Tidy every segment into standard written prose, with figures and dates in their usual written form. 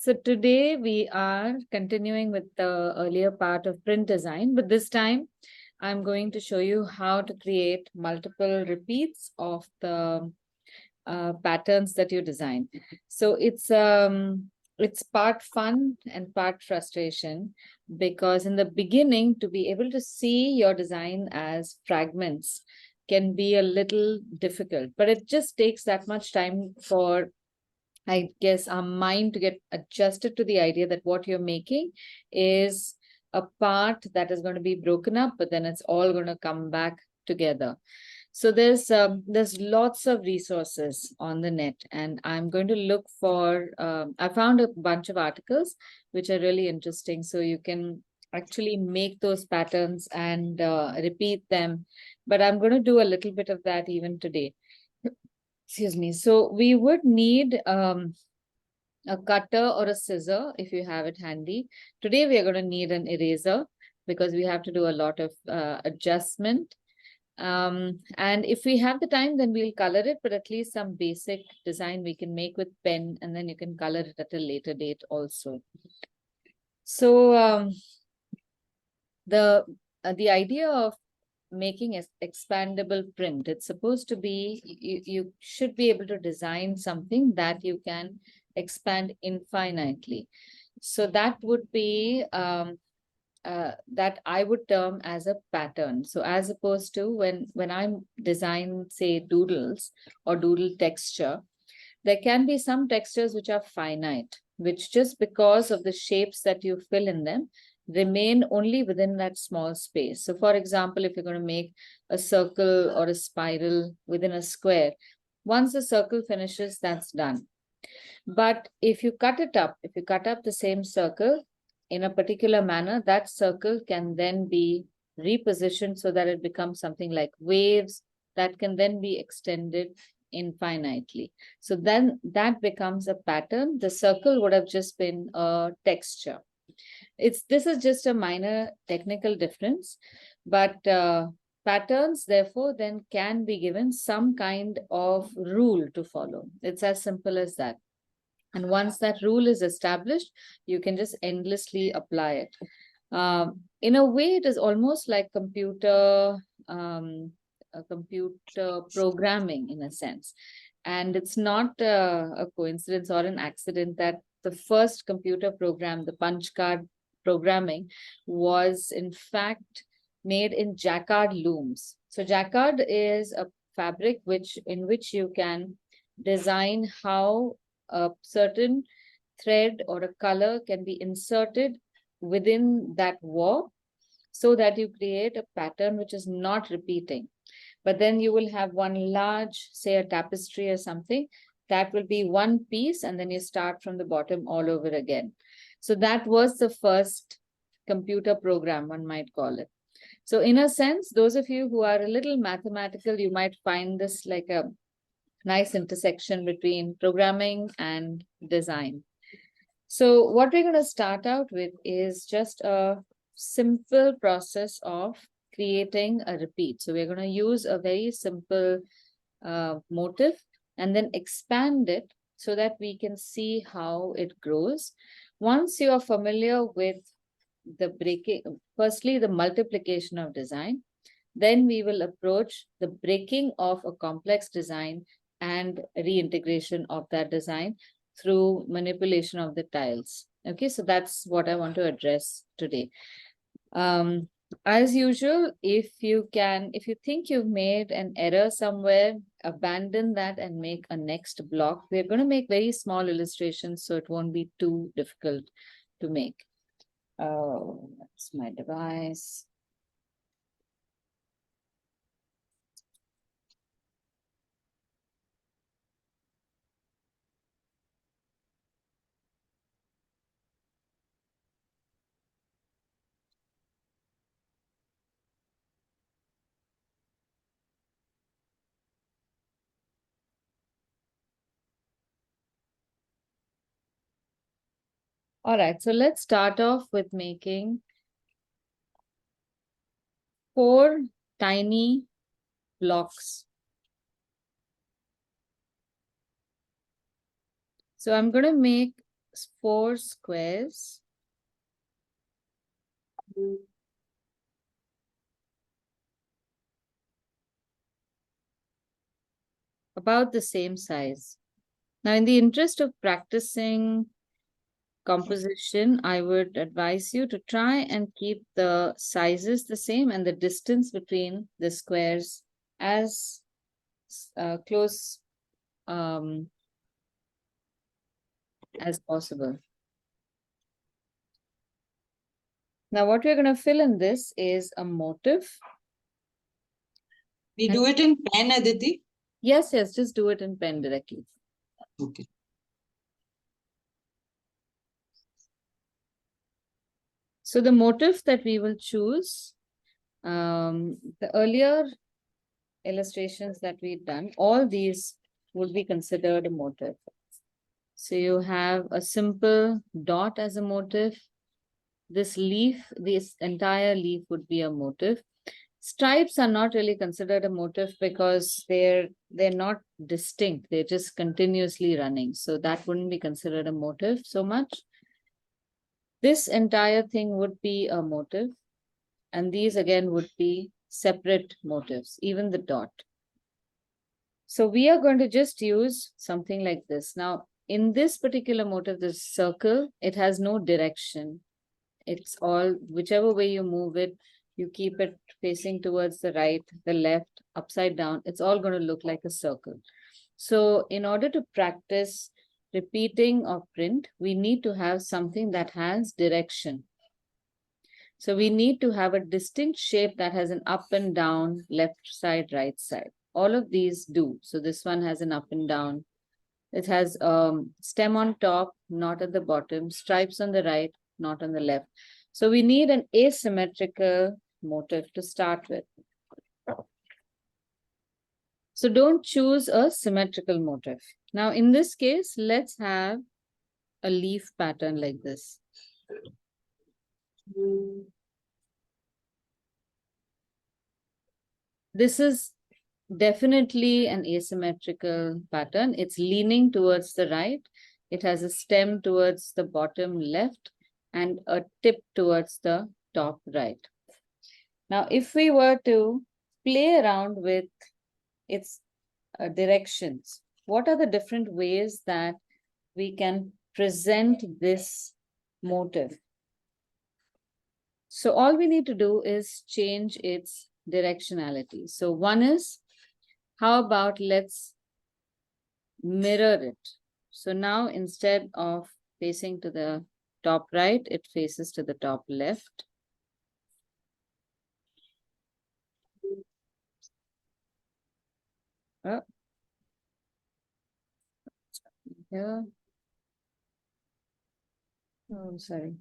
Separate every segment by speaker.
Speaker 1: So today we are continuing with the earlier part of print design, but this time I'm going to show you how to create multiple repeats of the patterns that you design. So it's part fun and part frustration, because in the beginning, to be able to see your design as fragments can be a little difficult, but it just takes that much time for, I guess, our mind to get adjusted to the idea that what you're making is a part that is going to be broken up, but then it's all going to come back together. So there's lots of resources on the net, and I'm going to look for. I found a bunch of articles which are really interesting, so you can actually make those patterns and repeat them. But I'm going to do a little bit of that even today. Excuse me. So we would need a cutter or a scissor if you have it handy. Today we are going to need an eraser because we have to do a lot of adjustment. And if we have the time, then we'll color it, but at least some basic design we can make with pen, and then you can color it at a later date also. So the idea of making an expandable print, it's supposed to be, you should be able to design something that you can expand infinitely. So that would be that I would term as a pattern. So as opposed to when I'm design, say, doodles or doodle texture, there can be some textures which are finite, which just because of the shapes that you fill in them remain only within that small space. So for example, if you're going to make a circle or a spiral within a square, once the circle finishes, that's done. But if you cut it up, if you cut up the same circle in a particular manner, that circle can then be repositioned so that it becomes something like waves that can then be extended infinitely. So then that becomes a pattern. The circle would have just been a texture. This is just a minor technical difference, but patterns therefore then can be given some kind of rule to follow. It's as simple as that. And once that rule is established, you can just endlessly apply it. In a way, it is almost like computer programming in a sense. And it's not a coincidence or an accident that the first computer program, the punch card programming, was in fact made in jacquard looms. So jacquard is a fabric in which you can design how a certain thread or a color can be inserted within that warp so that you create a pattern which is not repeating. But then you will have one large, say a tapestry or something, that will be one piece, and then you start from the bottom all over again. So that was the first computer program, one might call it. So in a sense, those of you who are a little mathematical, you might find this like a nice intersection between programming and design. So what we're going to start out with is just a simple process of creating a repeat. So we're going to use a very simple motif and then expand it so that we can see how it grows. Once you are familiar with the breaking, firstly, the multiplication of design, then we will approach the breaking of a complex design and reintegration of that design through manipulation of the tiles. Okay, so that's what I want to address today. As usual, if you think you've made an error somewhere, abandon that and make a next block. We're going to make very small illustrations, so it won't be too difficult to make. Oh, that's my device. All right, so let's start off with making 4 tiny blocks. So I'm going to make 4 squares about the same size. Now, in the interest of practicing composition, I would advise you to try and keep the sizes the same and the distance between the squares as close as possible. Now, what we're going to fill in this is a motif.
Speaker 2: We do it in pen, Aditi?
Speaker 1: Yes, just do it in pen directly.
Speaker 2: Okay.
Speaker 1: So the motif that we will choose, the earlier illustrations that we've done, all these would be considered a motif. So you have a simple dot as a motif. This leaf, this entire leaf would be a motif. Stripes are not really considered a motif because they're not distinct. They're just continuously running. So that wouldn't be considered a motif so much. This entire thing would be a motif. And these again would be separate motifs, even the dot. So we are going to just use something like this. Now, in this particular motif, this circle, it has no direction. It's all, whichever way you move it, you keep it facing towards the right, the left, upside down, it's all going to look like a circle. So in order to practice repeating of print, we need to have something that has direction. So we need to have a distinct shape that has an up and down, left side, right side. All of these do. So this one has an up and down. It has stem on top, not at the bottom, stripes on the right, not on the left. So we need an asymmetrical motif to start with. So don't choose a symmetrical motif. Now in this case, let's have a leaf pattern like this. This is definitely an asymmetrical pattern. It's leaning towards the right. It has a stem towards the bottom left and a tip towards the top right. Now, if we were to play around with its directions, what are the different ways that we can present this motif? So all we need to do is change its directionality. So one is, how about let's mirror it. So now instead of facing to the top right, it faces to the top left. Oh. Here. Oh, sorry.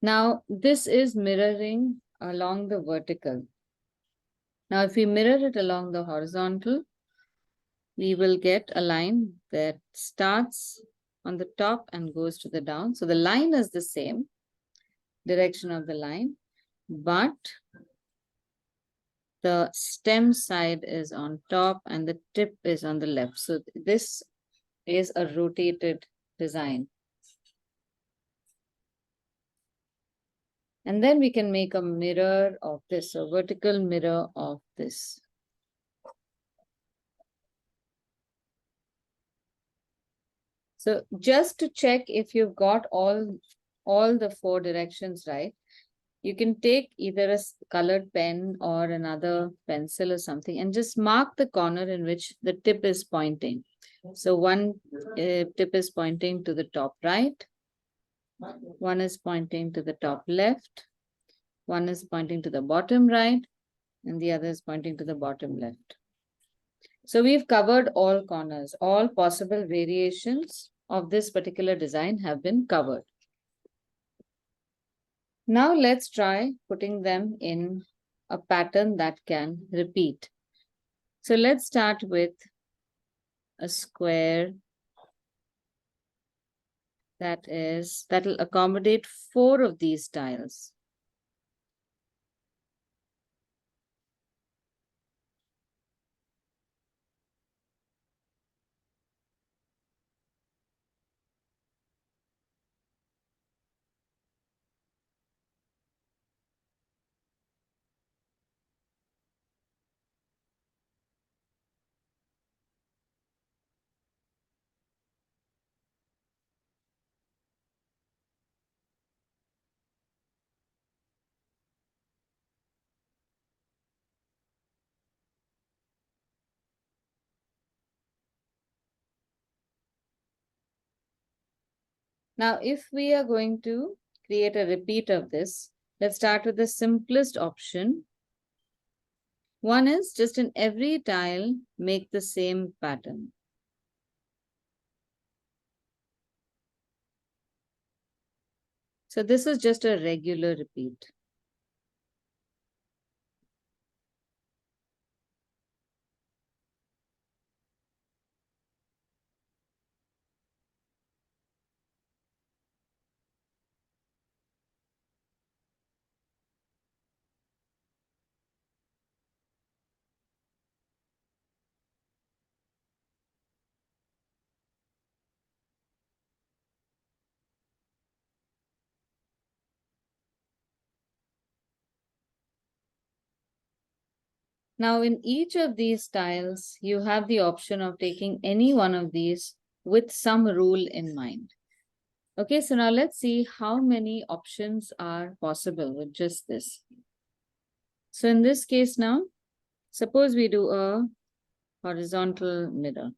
Speaker 1: Now, this is mirroring along the vertical. Now, if we mirror it along the horizontal, we will get a line that starts on the top and goes to the down. So the line is the same, direction of the line, but the stem side is on top and the tip is on the left. So this is a rotated design. And then we can make a mirror of this, a vertical mirror of this. So just to check if you've got all the 4 directions right, you can take either a colored pen or another pencil or something and just mark the corner in which the tip is pointing. So one tip is pointing to the top right, one is pointing to the top left, one is pointing to the bottom right, and the other is pointing to the bottom left. So we've covered all corners, all possible variations of this particular design have been covered. Now let's try putting them in a pattern that can repeat. So let's start with a square that'll accommodate 4 of these tiles. Now, if we are going to create a repeat of this, let's start with the simplest option. One is just in every tile, make the same pattern. So this is just a regular repeat. Now, in each of these tiles, you have the option of taking any one of these with some rule in mind. Okay, so now let's see how many options are possible with just this. So in this case now, suppose we do a horizontal mirror.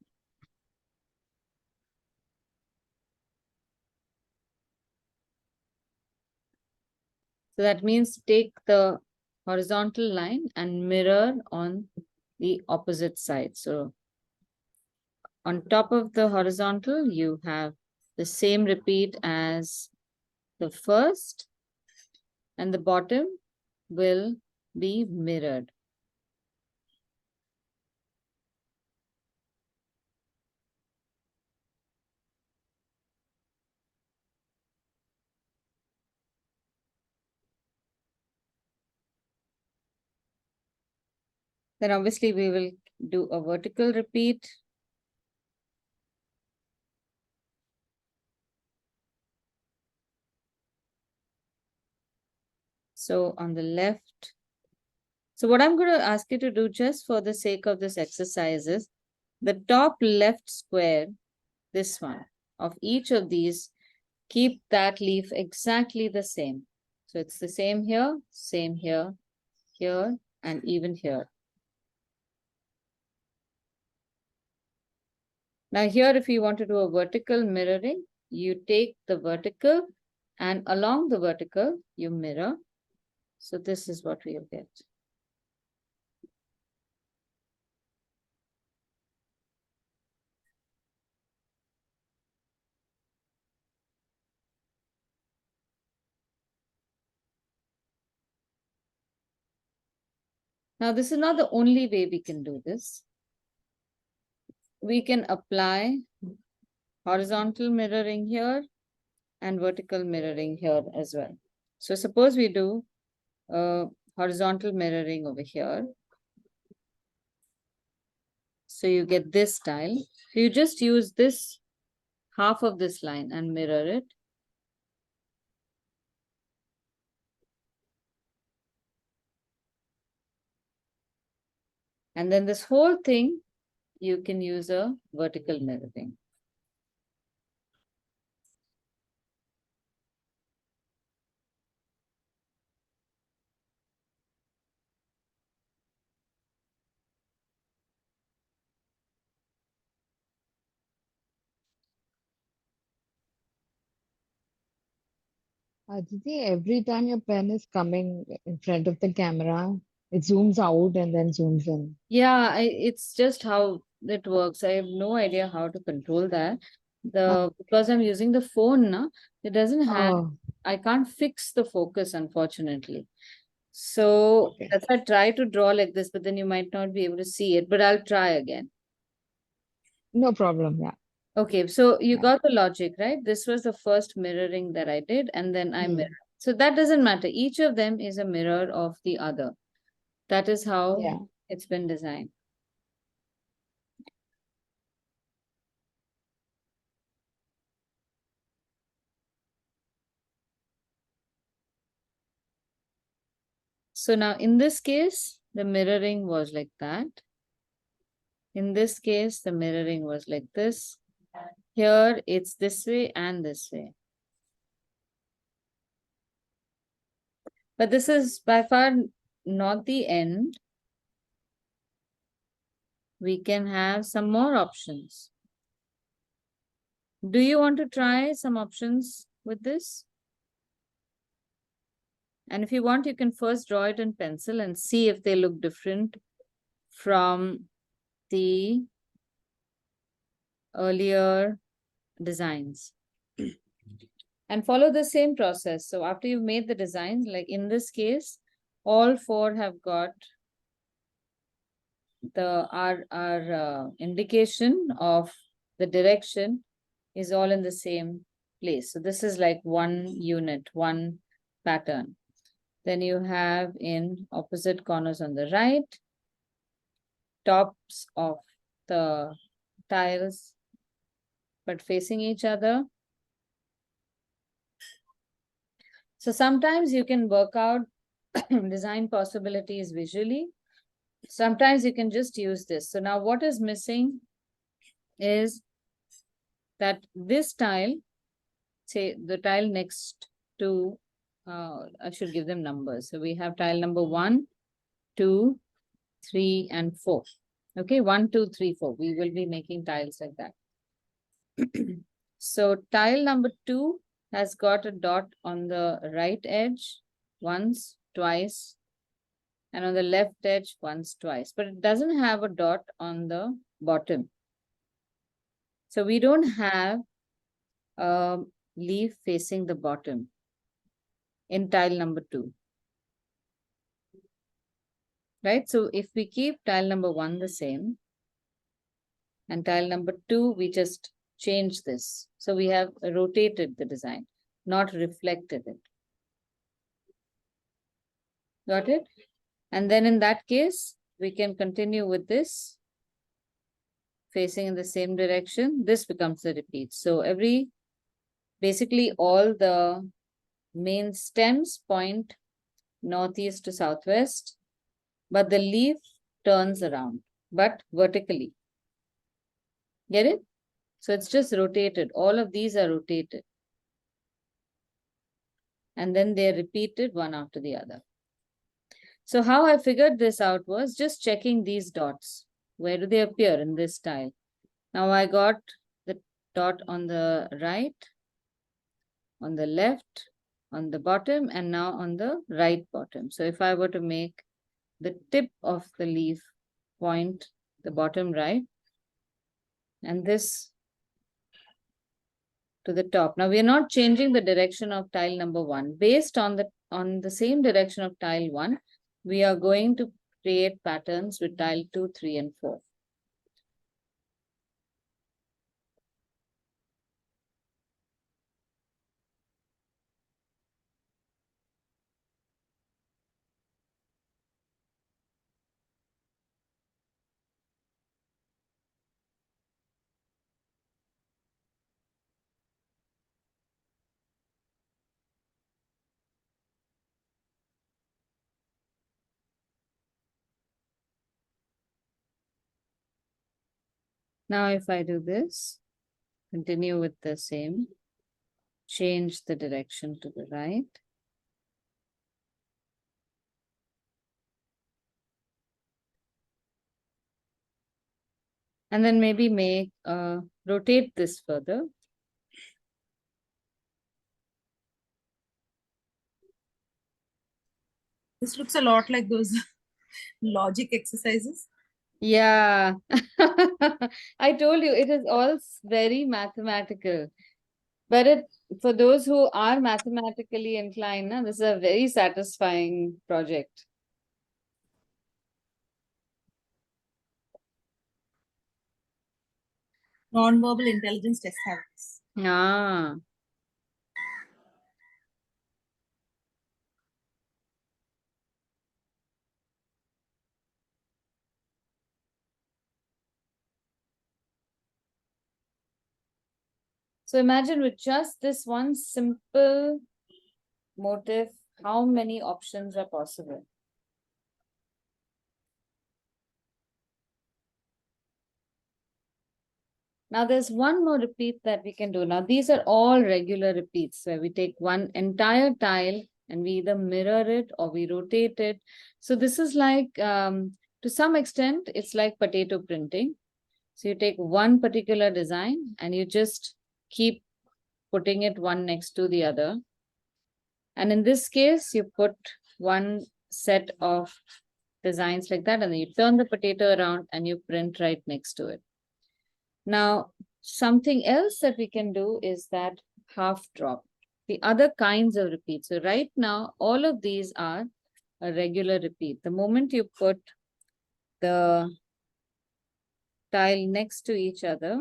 Speaker 1: So that means take the horizontal line and mirror on the opposite side. So on top of the horizontal, you have the same repeat as the first, and the bottom will be mirrored. Then obviously we will do a vertical repeat. So on the left. So what I'm going to ask you to do just for the sake of this exercise is the top left square, this one, of each of these, keep that leaf exactly the same. So it's the same here, here, and even here. Now here, if you want to do a vertical mirroring, you take the vertical and along the vertical, you mirror. So this is what we'll get. Now, this is not the only way we can do this. We can apply horizontal mirroring here and vertical mirroring here as well. So suppose we do horizontal mirroring over here. So you get this style. So you just use this half of this line and mirror it. And then this whole thing, you can use a vertical mirroring.
Speaker 3: Aditi, every time your pen is coming in front of the camera, it zooms out and then zooms in.
Speaker 1: Yeah, it's just how it works. I have no idea how to control that. Because I'm using the phone now, it doesn't have,
Speaker 3: Oh,
Speaker 1: I can't fix the focus, unfortunately. So
Speaker 3: Okay.
Speaker 1: that's why I try to draw like this, but then you might not be able to see it, but I'll try again.
Speaker 3: No problem. Yeah.
Speaker 1: Okay, so you
Speaker 3: Yeah.
Speaker 1: got the logic, right? This was the first mirroring that I did, and then I
Speaker 3: Hmm.
Speaker 1: mirrored. So that doesn't matter. Each of them is a mirror of the other. That is how
Speaker 3: Yeah.
Speaker 1: it's been designed. So now in this case, the mirroring was like that. In this case, the mirroring was like this. Here, it's this way and this way. But this is by far not the end. We can have some more options. Do you want to try some options with this? And if you want, you can first draw it in pencil and see if they look different from the earlier designs. And follow the same process. So after you've made the designs, like in this case, all four have got the our indication of the direction is all in the same place. So this is like one unit, one pattern. Then you have in opposite corners on the right, tops of the tiles, but facing each other. So sometimes you can work out design possibilities visually. Sometimes you can just use this. So now what is missing is that this tile, say the tile next to, I should give them numbers. So we have tile number 1, 2, 3, and 4. Okay, 1, 2, 3, 4. We will be making tiles like that. So tile number 2 has got a dot on the right edge once, twice, and on the left edge once, twice, but it doesn't have a dot on the bottom. So we don't have a leaf facing the bottom in tile number 2. Right? So if we keep tile number 1 the same, and tile number 2, we just change this. So we have rotated the design, not reflected it. Got it? And then in that case, we can continue with this facing in the same direction. This becomes the repeat. So basically all the main stems point northeast to southwest, but the leaf turns around, but vertically. Get it? So it's just rotated. All of these are rotated. And then they're repeated one after the other. So how I figured this out was just checking these dots. Where do they appear in this tile? Now I got the dot on the right, on the left, on the bottom, and now on the right bottom. So if I were to make the tip of the leaf point the bottom right, and this to the top. Now we are not changing the direction of tile number 1. Based on the same direction of tile 1, we are going to create patterns with tile 2, 3, and 4. Now if I do this, continue with the same, change the direction to the right. And then maybe rotate this further.
Speaker 2: This looks a lot like those logic exercises.
Speaker 1: Yeah, I told you it is all very mathematical, but for those who are mathematically inclined, this is a very satisfying project.
Speaker 2: Non-verbal intelligence test have this.
Speaker 1: Ah. So imagine with just this one simple motif, how many options are possible. Now there's one more repeat that we can do. Now these are all regular repeats where we take one entire tile and we either mirror it or we rotate it. So this is like, to some extent, it's like potato printing. So you take one particular design and you just keep putting it one next to the other. And in this case, you put one set of designs like that, and then you turn the potato around and you print right next to it. Now, something else that we can do is that half drop, the other kinds of repeats. So right now, all of these are a regular repeat. The moment you put the tile next to each other,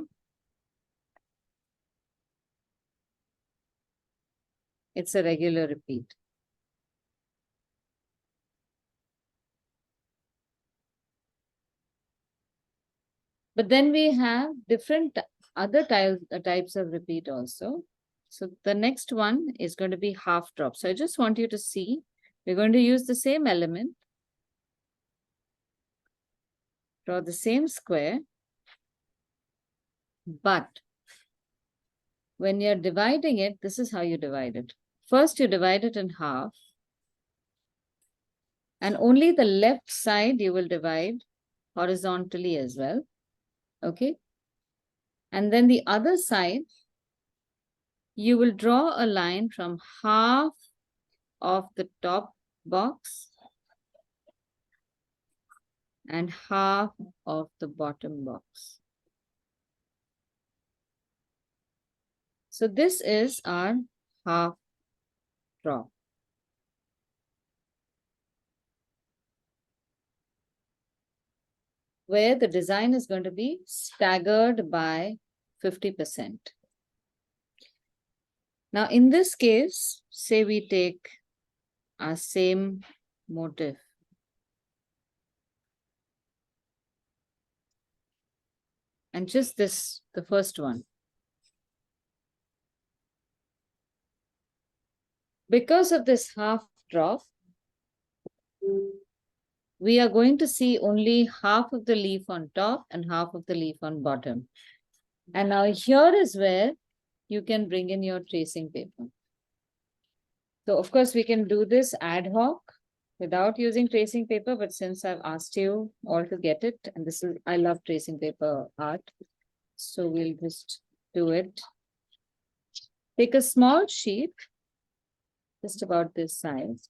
Speaker 1: it's a regular repeat. But then we have different other types of repeat also. So the next one is going to be half drop. So I just want you to see, we're going to use the same element, draw the same square, but when you're dividing it, this is how you divide it. First, you divide it in half, and only the left side you will divide horizontally as well. Okay. And then the other side, you will draw a line from half of the top box and half of the bottom box. So this is our half drop. Where the design is going to be staggered by 50%. Now, in this case, say we take our same motif. And just this, the first one. Because of this half drop, we are going to see only half of the leaf on top and half of the leaf on bottom. And now here is where you can bring in your tracing paper. So of course we can do this ad hoc without using tracing paper, but since I've asked you all to get it, and this is, I love tracing paper art, so we'll just do it. Take a small sheet, just about this size.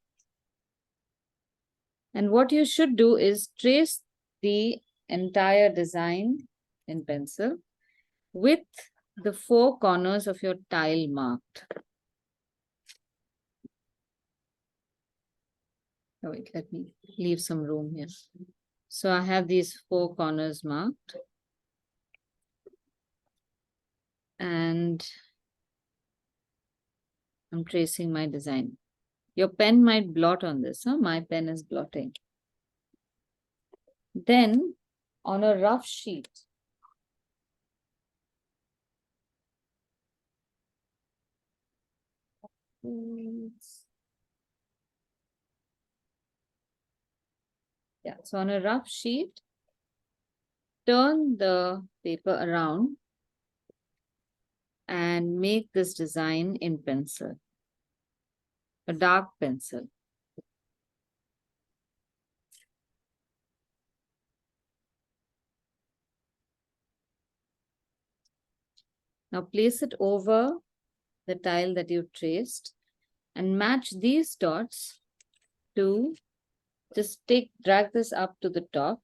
Speaker 1: And what you should do is trace the entire design in pencil with the four corners of your tile marked. Oh, wait, let me leave some room here. So I have these four corners marked. And I'm tracing my design. Your pen might blot on this, huh? My pen is blotting. Then on a rough sheet, yeah, so on a rough sheet, turn the paper around and make this design in pencil, a dark pencil. Now place it over the tile that you traced and match these dots to just drag this up to the top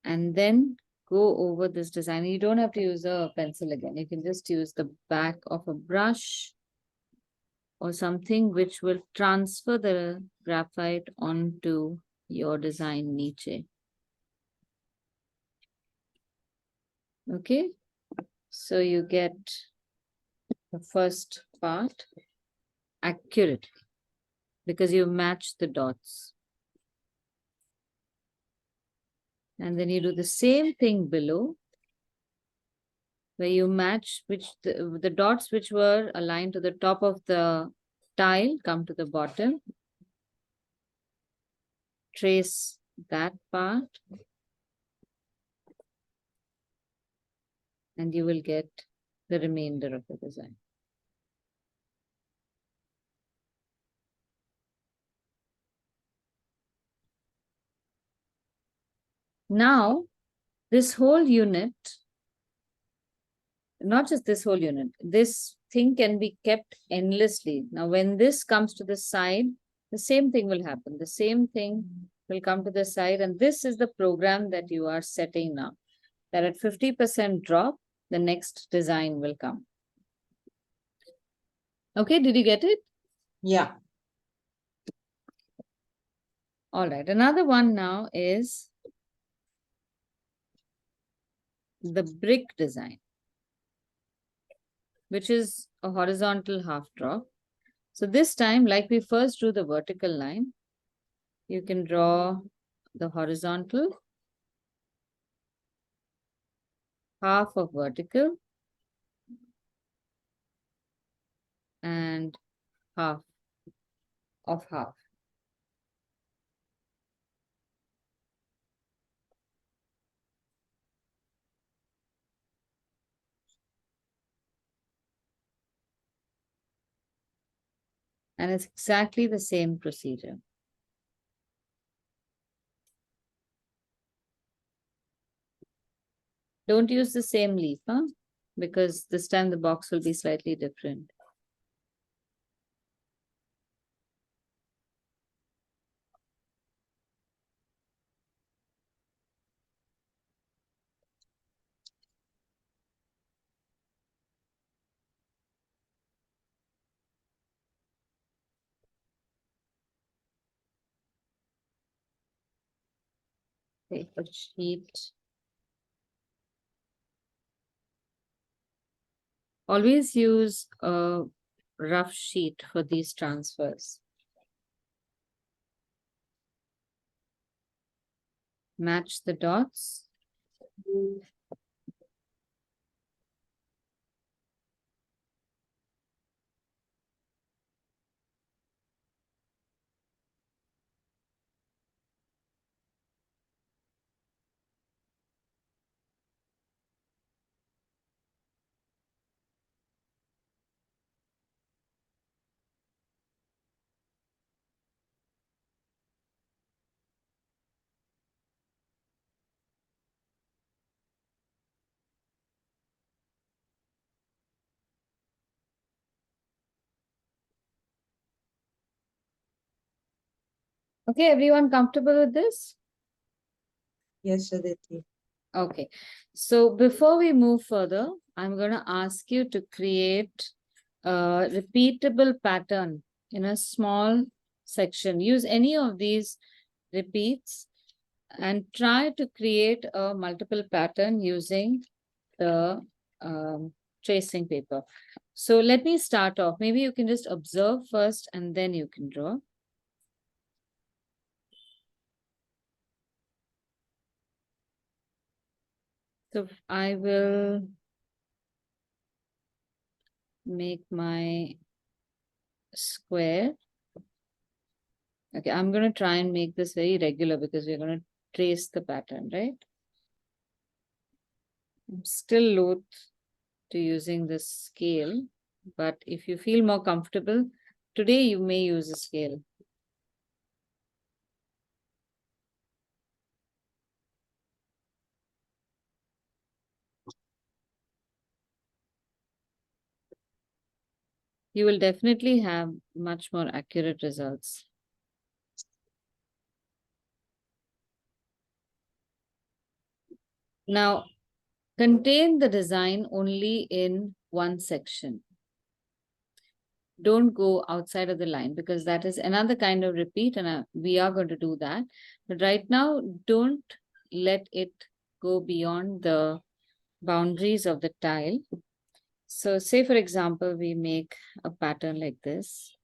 Speaker 1: and then go over this design. You don't have to use a pencil again. You can just use the back of a brush or something which will transfer the graphite onto your design niche. Okay, so you get the first part accurate because you match the dots. And then you do the same thing below, where you match which the dots which were aligned to the top of the tile come to the bottom. Trace that part. And you will get the remainder of the design. Now, this whole unit, not just this whole unit, this thing can be kept endlessly. Now, when this comes to the side, the same thing will happen. The same thing will come to the side. And this is the program that you are setting now. That at 50% drop, the next design will come. Okay, did you get it?
Speaker 4: Yeah.
Speaker 1: All right, another one now is the brick design, which is a horizontal half drop. So this time, like we first drew the vertical line, you can draw the horizontal, half of vertical, and half of half. And it's exactly the same procedure. Don't use the same leaf, huh? Because this time the box will be slightly different. Paper sheet. Always use a rough sheet for these transfers. Match the dots. Okay, everyone comfortable with this?
Speaker 4: Yes, Aditi.
Speaker 1: Okay, so before we move further, I'm going to ask you to create a repeatable pattern in a small section. Use any of these repeats and try to create a multiple pattern using the tracing paper. So let me start off. Maybe you can just observe first and then you can draw. So I will make my square. Okay, I'm going to try and make this very regular because we're going to trace the pattern, right? I'm still loath to using this scale, but if you feel more comfortable, today you may use a scale. You will definitely have much more accurate results. Now, contain the design only in one section. Don't go outside of the line because that is another kind of repeat, and we are going to do that. But right now, don't let it go beyond the boundaries of the tile. So say, for example, we make a pattern like this.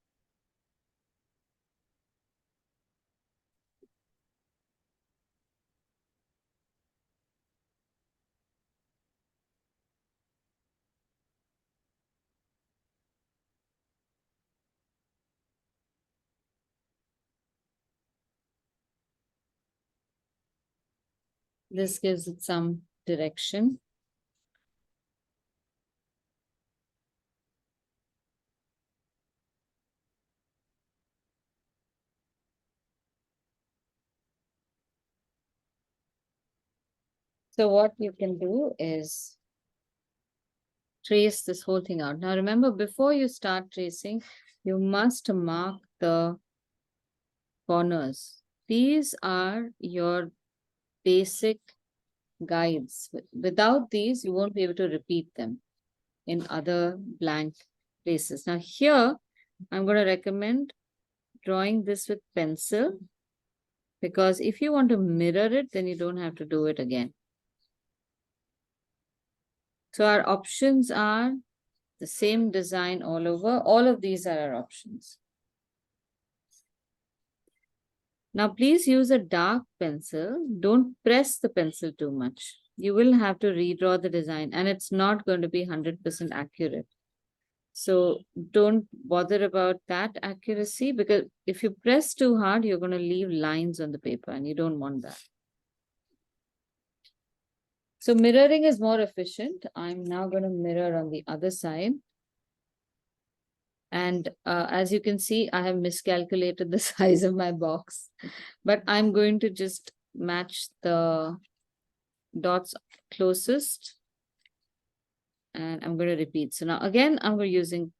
Speaker 1: This gives it some direction. So what you can do is trace this whole thing out. Now remember, before you start tracing, you must mark the corners. These are your basic guides. Without these, you won't be able to repeat them in other blank places. Now here, I'm going to recommend drawing this with pencil, because if you want to mirror it, then you don't have to do it again. So our options are the same design all over. All of these are our options. Now, please use a dark pencil. Don't press the pencil too much. You will have to redraw the design, and it's not going to be 100% accurate. So don't bother about that accuracy, because if you press too hard, you're going to leave lines on the paper, and you don't want that. So mirroring is more efficient. I'm now going to mirror on the other side. And as you can see, I have miscalculated the size of my box, but I'm going to just match the dots closest. And I'm going to repeat. So now again, I'm using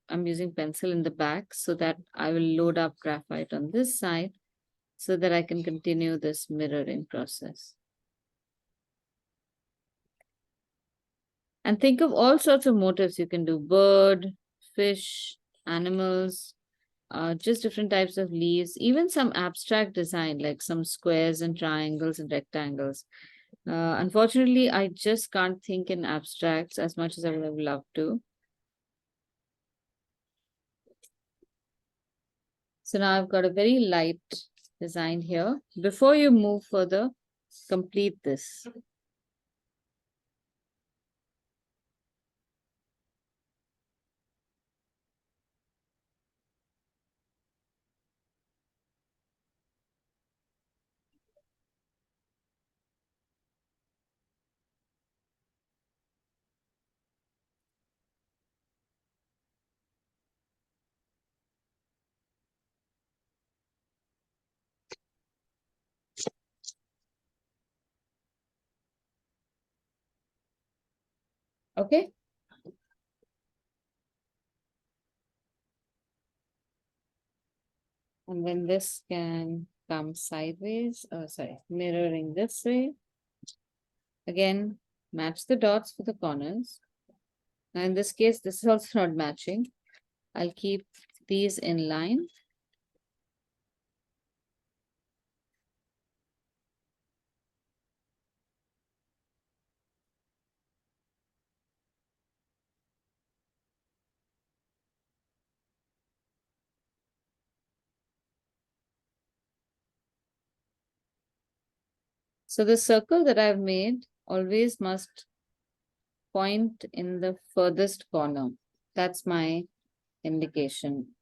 Speaker 1: pencil in the back so that I will load up graphite on this side so that I can continue this mirroring process. And think of all sorts of motifs you can do: bird, fish, animals, just different types of leaves, even some abstract design like some squares and triangles and rectangles. Unfortunately, I just can't think in abstracts as much as I would have loved to. So now I've got a very light design here. Before you move further, complete this. Okay. And then this can come sideways, mirroring this way. Again, match the dots for the corners. Now in this case, this is also not matching. I'll keep these in line. So the circle that I've made always must point in the furthest corner. That's my indication.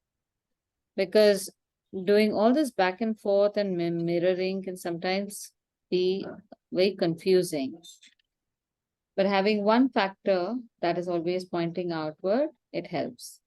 Speaker 1: Because doing all this back and forth and mirroring can sometimes be very confusing. But having one factor that is always pointing outward, it helps.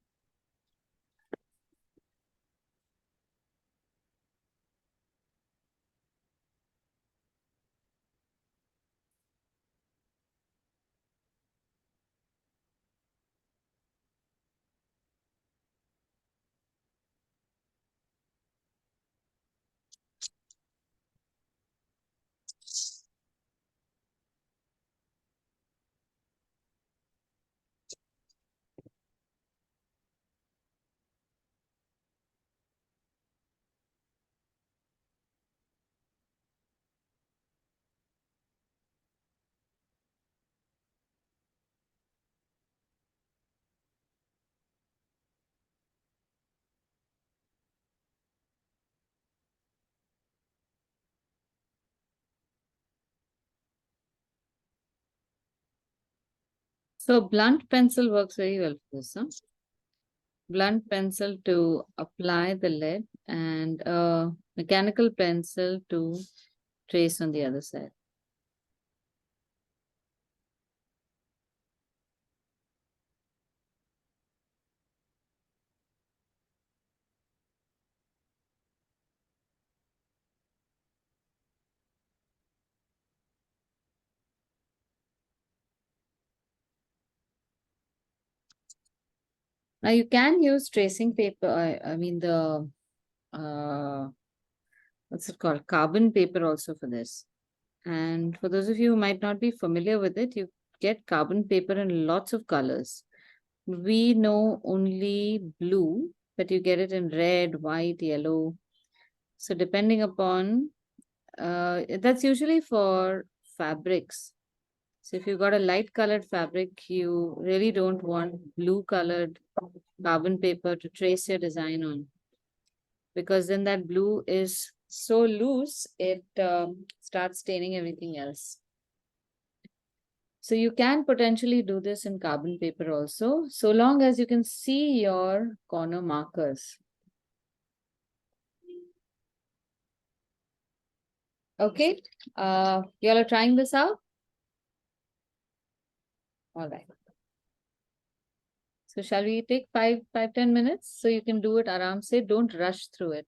Speaker 1: So blunt pencil works very well for this, huh? Blunt pencil to apply the lead and a mechanical pencil to trace on the other side. Now you can use tracing paper, I mean the what's it called? Carbon paper also for this. And for those of you who might not be familiar with it, you get carbon paper in lots of colors. We know only blue, but you get it in red, white, yellow. So depending upon, that's usually for fabrics. So if you've got a light colored fabric, you really don't want blue colored carbon paper to trace your design on, because then that blue is so loose, it starts staining everything else. So you can potentially do this in carbon paper also, so long as you can see your corner markers. Okay, you all are trying this out? All right. So shall we take 10 minutes so you can do it aram se, don't rush through it.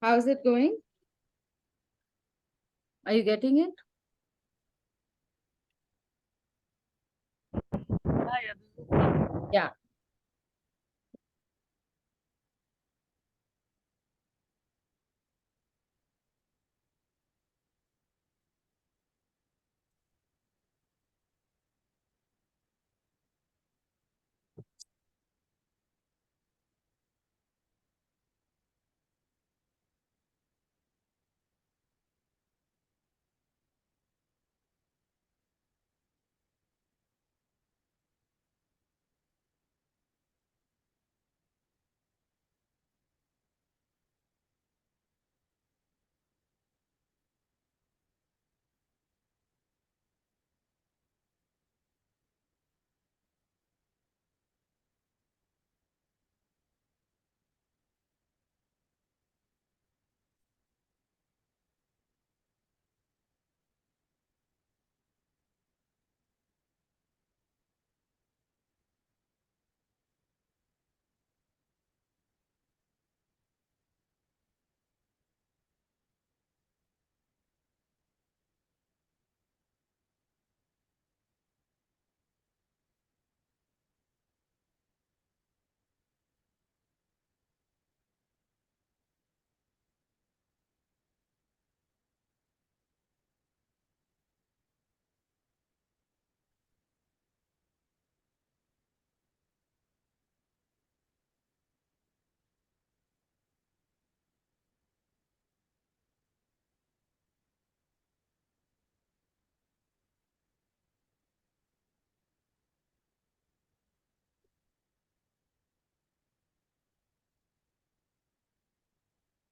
Speaker 1: How's it going? Are you getting it? Yeah.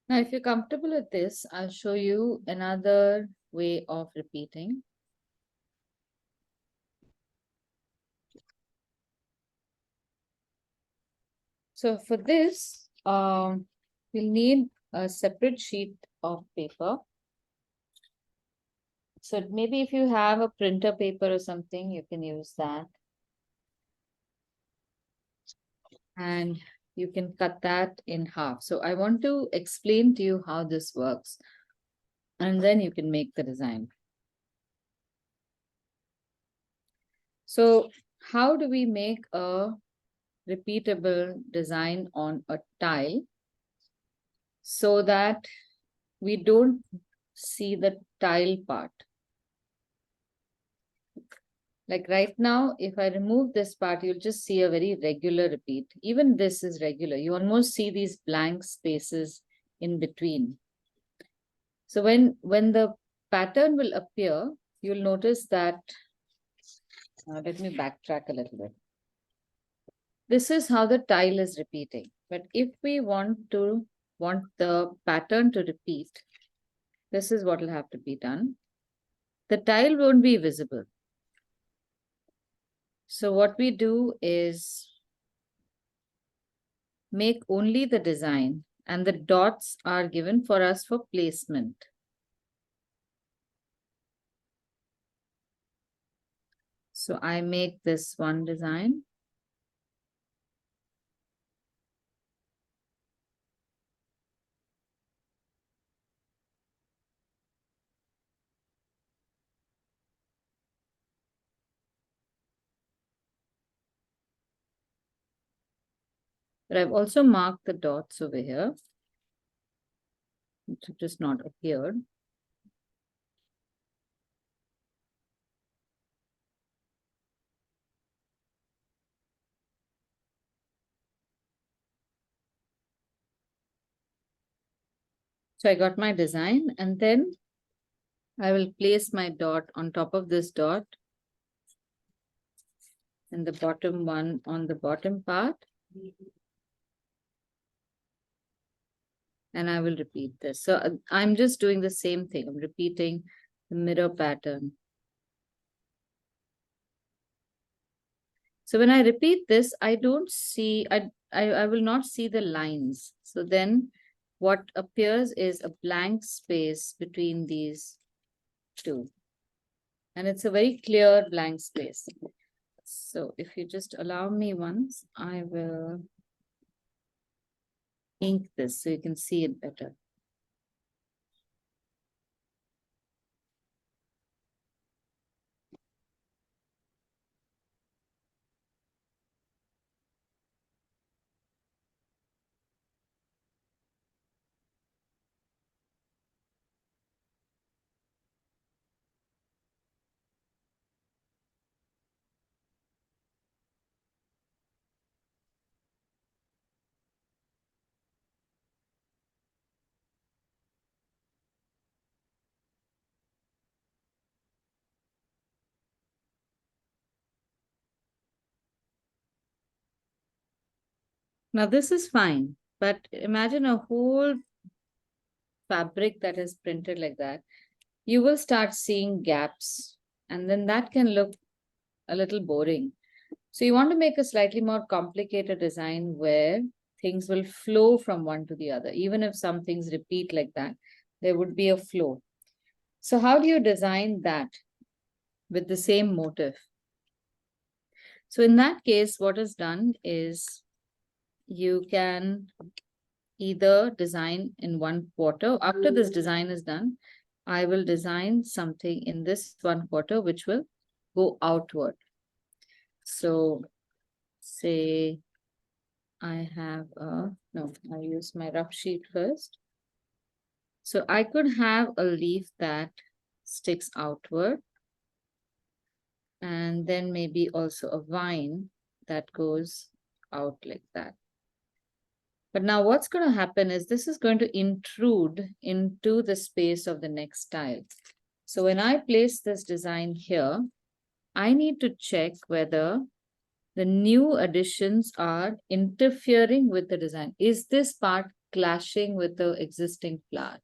Speaker 1: Now, if you're comfortable with this, I'll show you another way of repeating. So for this, we'll need a separate sheet of paper. So maybe if you have a printer paper or something, you can use that. And you can cut that in half. So I want to explain to you how this works. And then you can make the design. So how do we make a repeatable design on a tile so that we don't see the tile part? Like right now, if I remove this part, you'll just see a very regular repeat. Even this is regular. You almost see these blank spaces in between. So when the pattern will appear, you'll notice that, let me backtrack a little bit. This is how the tile is repeating. But if we want the pattern to repeat, this is what will have to be done. The tile won't be visible. So what we do is make only the design, and the dots are given for us for placement. So I make this one design. But I've also marked the dots over here, which have just not appeared. So I got my design, and then I will place my dot on top of this dot and the bottom one on the bottom part. And I will repeat this. So I'm just doing the same thing. I'm repeating the mirror pattern. So when I repeat this, I don't see, I will not see the lines. So then what appears is a blank space between these two. And it's a very clear blank space. So if you just allow me once, I will ink this so you can see it better. Now this is fine, but imagine a whole fabric that is printed like that. You will start seeing gaps, and then that can look a little boring. So you want to make a slightly more complicated design where things will flow from one to the other. Even if some things repeat like that, there would be a flow. So how do you design that with the same motif? So in that case, what is done is you can either design in 1/4. After this design is done, I will design something in this 1/4 which will go outward. So say I have no, I use my rough sheet first. So I could have a leaf that sticks outward, and then maybe also a vine that goes out like that. But now what's going to happen is this is going to intrude into the space of the next tile. So when I place this design here, I need to check whether the new additions are interfering with the design. Is this part clashing with the existing flower?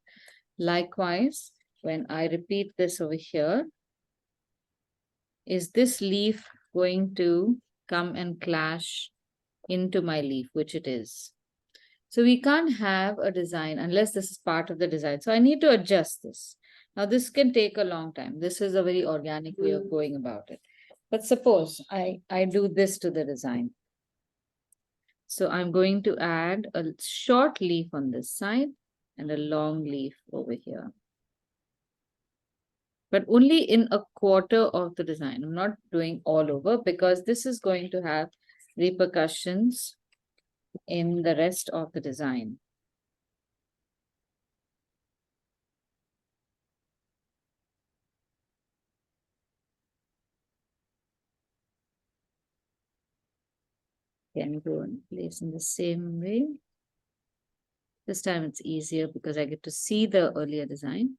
Speaker 1: Likewise, when I repeat this over here, is this leaf going to come and clash into my leaf, which it is. So we can't have a design unless this is part of the design. So I need to adjust this. Now this can take a long time. This is a very organic way of going about it. But suppose I do this to the design. So I'm going to add a short leaf on this side and a long leaf over here. But only in 1/4 of the design. I'm not doing all over because this is going to have repercussions in the rest of the design. Can go and place in the same way. This time it's easier because I get to see the earlier design.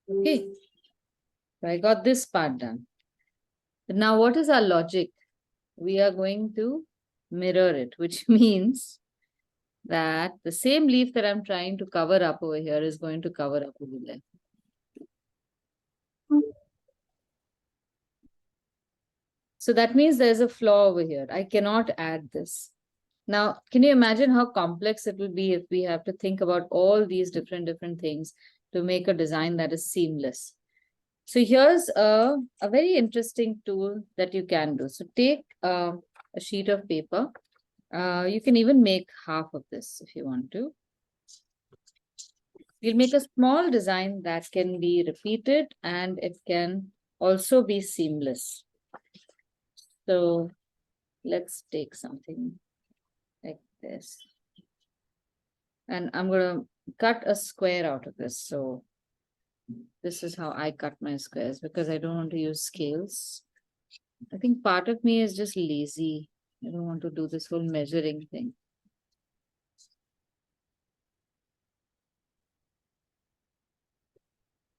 Speaker 1: Okay, so I got this part done. But now what is our logic? We are going to mirror it, which means that the same leaf that I'm trying to cover up over here is going to cover up over there. So that means there's a flaw over here. I cannot add this. Now, can you imagine how complex it will be if we have to think about all these different things to make a design that is seamless? So here's a very interesting tool that you can do. So take a sheet of paper. You can even make half of this if you want to. We'll make a small design that can be repeated and it can also be seamless. So let's take something like this. And I'm going to cut a square out of this. So this is how I cut my squares because I don't want to use scales. I think part of me is just lazy. I don't want to do this whole measuring thing.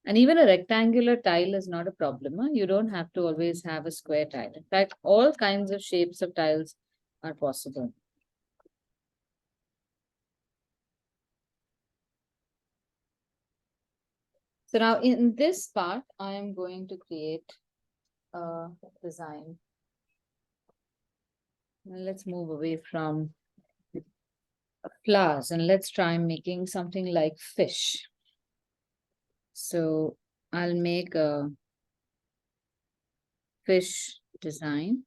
Speaker 1: And even a rectangular tile is not a problem. Huh? You don't have to always have a square tile. In fact, all kinds of shapes of tiles are possible. So now in this part, I am going to create a design. Now let's move away from flowers and let's try making something like fish. So I'll make a fish design.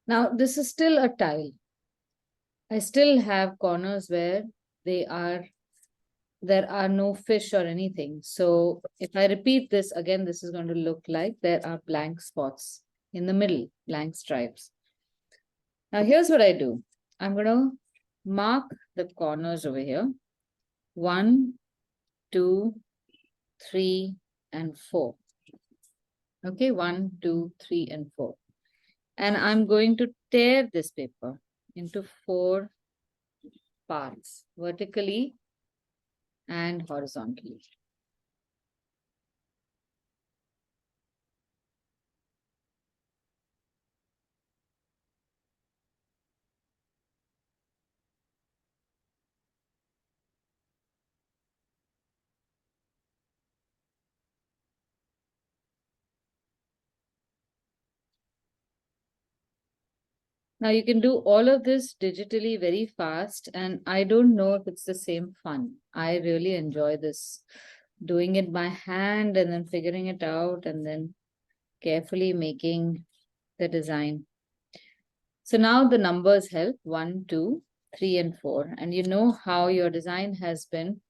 Speaker 1: Now, this is still a tile. I still have corners where there are no fish or anything. So if I repeat this again, this is going to look like there are blank spots in the middle, blank stripes. Now here's what I do. I'm going to mark the corners over here. 1, 2, 3, and 4. Okay, 1, 2, 3, and 4. And I'm going to tear this paper into 4 parts, vertically and horizontally. Now you can do all of this digitally very fast, and I don't know if it's the same fun. I really enjoy this, doing it by hand and then figuring it out and then carefully making the design. So now the numbers help, 1, 2, 3, and 4, and you know how your design has been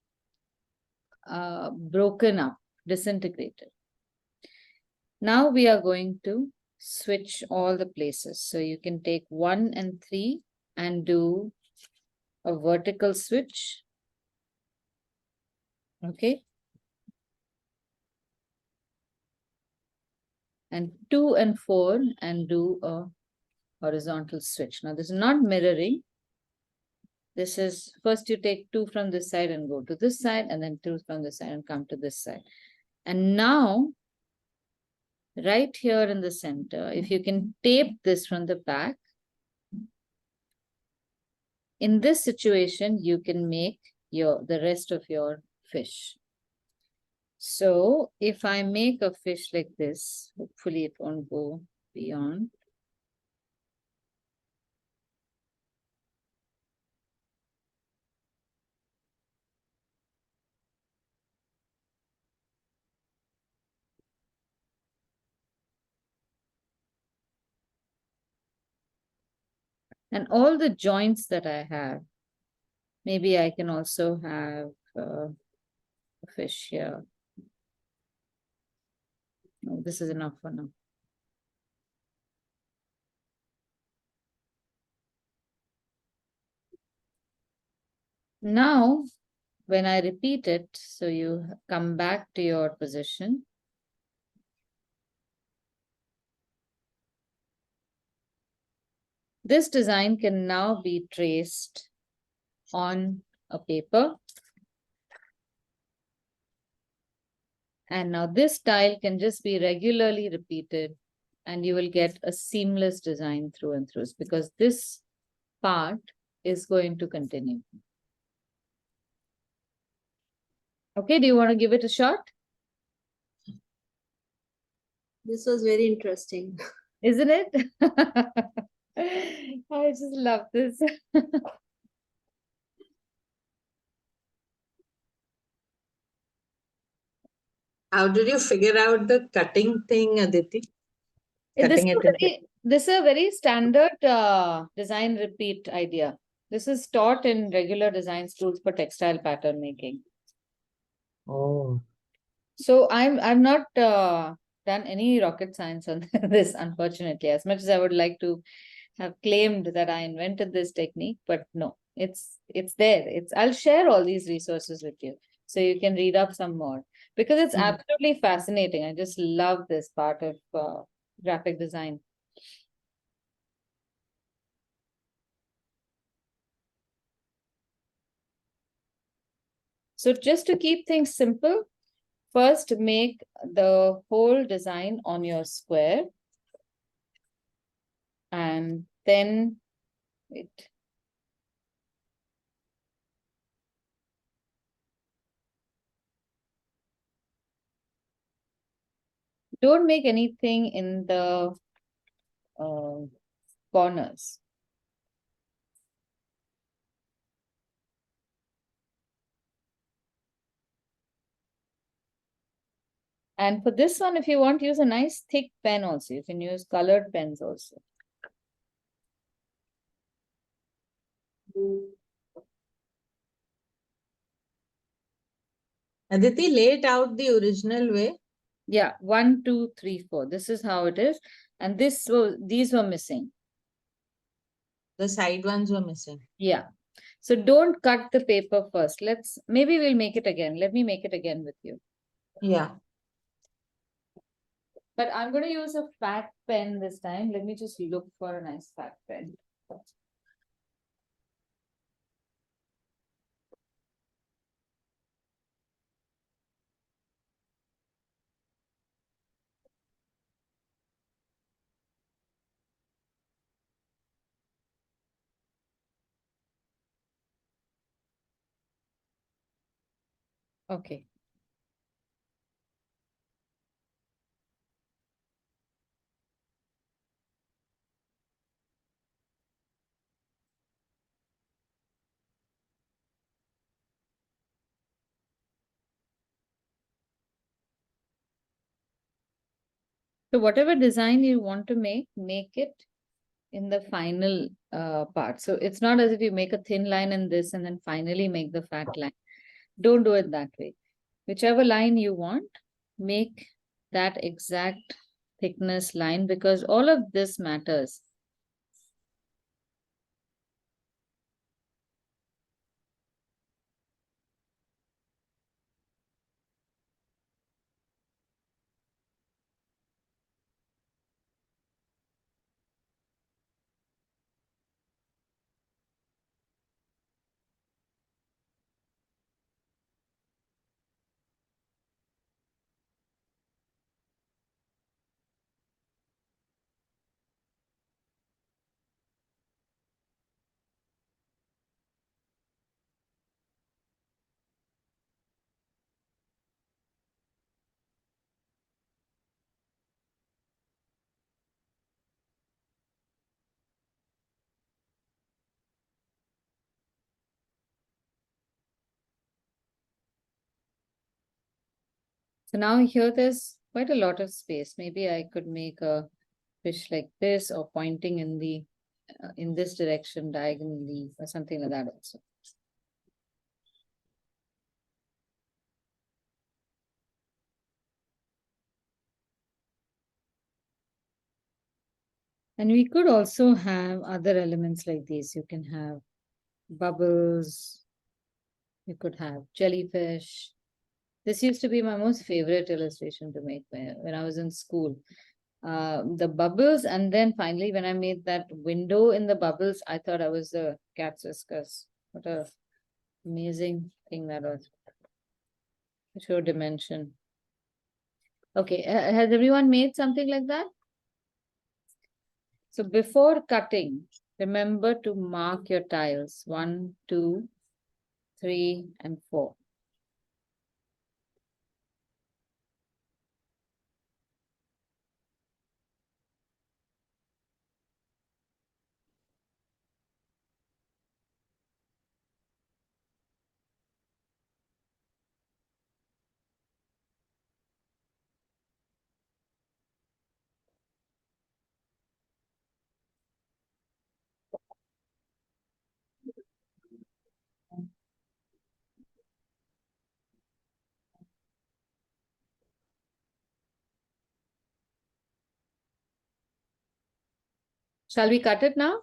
Speaker 1: broken up, disintegrated. Now we are going to switch all the places. So you can take 1 and 3 and do a vertical switch. Okay. And 2 and 4 and do a horizontal switch. Now this is not mirroring. This is first you take 2 from this side and go to this side, and then 2 from this side and come to this side. And now, right here in the center, if you can tape this from the back, in this situation, you can make the rest of your fish. So if I make a fish like this, hopefully it won't go beyond. And all the joints that I have, maybe I can also have a fish here. No, this is enough for now. Now, when I repeat it, so you come back to your position. This design can now be traced on a paper. And now this tile can just be regularly repeated and you will get a seamless design through and through, because this part is going to continue. Okay, do you want to give it a shot?
Speaker 5: This was very interesting.
Speaker 1: Isn't it? I just love this.
Speaker 4: How did you figure out the cutting thing, Aditi?
Speaker 1: This is a very standard design repeat idea. This is taught in regular design schools for textile pattern making.
Speaker 4: Oh,
Speaker 1: So I've not done any rocket science on this, unfortunately, as much as I would like to have claimed that I invented this technique, but no, it's there. I'll share all these resources with you so you can read up some more, because it's absolutely fascinating. I just love this part of graphic design. So just to keep things simple, first make the whole design on your square, and then wait. Don't make anything in the corners. And for this one, if you want to use a nice thick pen also, you can use colored pens also.
Speaker 4: Aditi, lay it out the original way.
Speaker 1: Yeah, 1, 2, 3, 4. This is how it is. And these were missing.
Speaker 4: The side ones were missing.
Speaker 1: Yeah. So don't cut the paper first. Maybe we'll make it again. Let me make it again with you.
Speaker 4: Yeah.
Speaker 1: But I'm going to use a fat pen this time. Let me just look for a nice fat pen. Okay. So whatever design you want to make it in the final part. So it's not as if you make a thin line in this and then finally make the fat line. Don't do it that way. Whichever line you want, make that exact thickness line because all of this matters. So now here there's quite a lot of space. Maybe I could make a fish like this or pointing in this direction diagonally or something like that also. And we could also have other elements like these. You can have bubbles. You could have jellyfish. This used to be my most favorite illustration to make when I was in school. The bubbles, and then finally, when I made that window in the bubbles, I thought I was a cat's whiskers. What a amazing thing that was. Show dimension. Okay, has everyone made something like that? So before cutting, remember to mark your tiles 1, 2, 3, and 4. Shall we cut it now?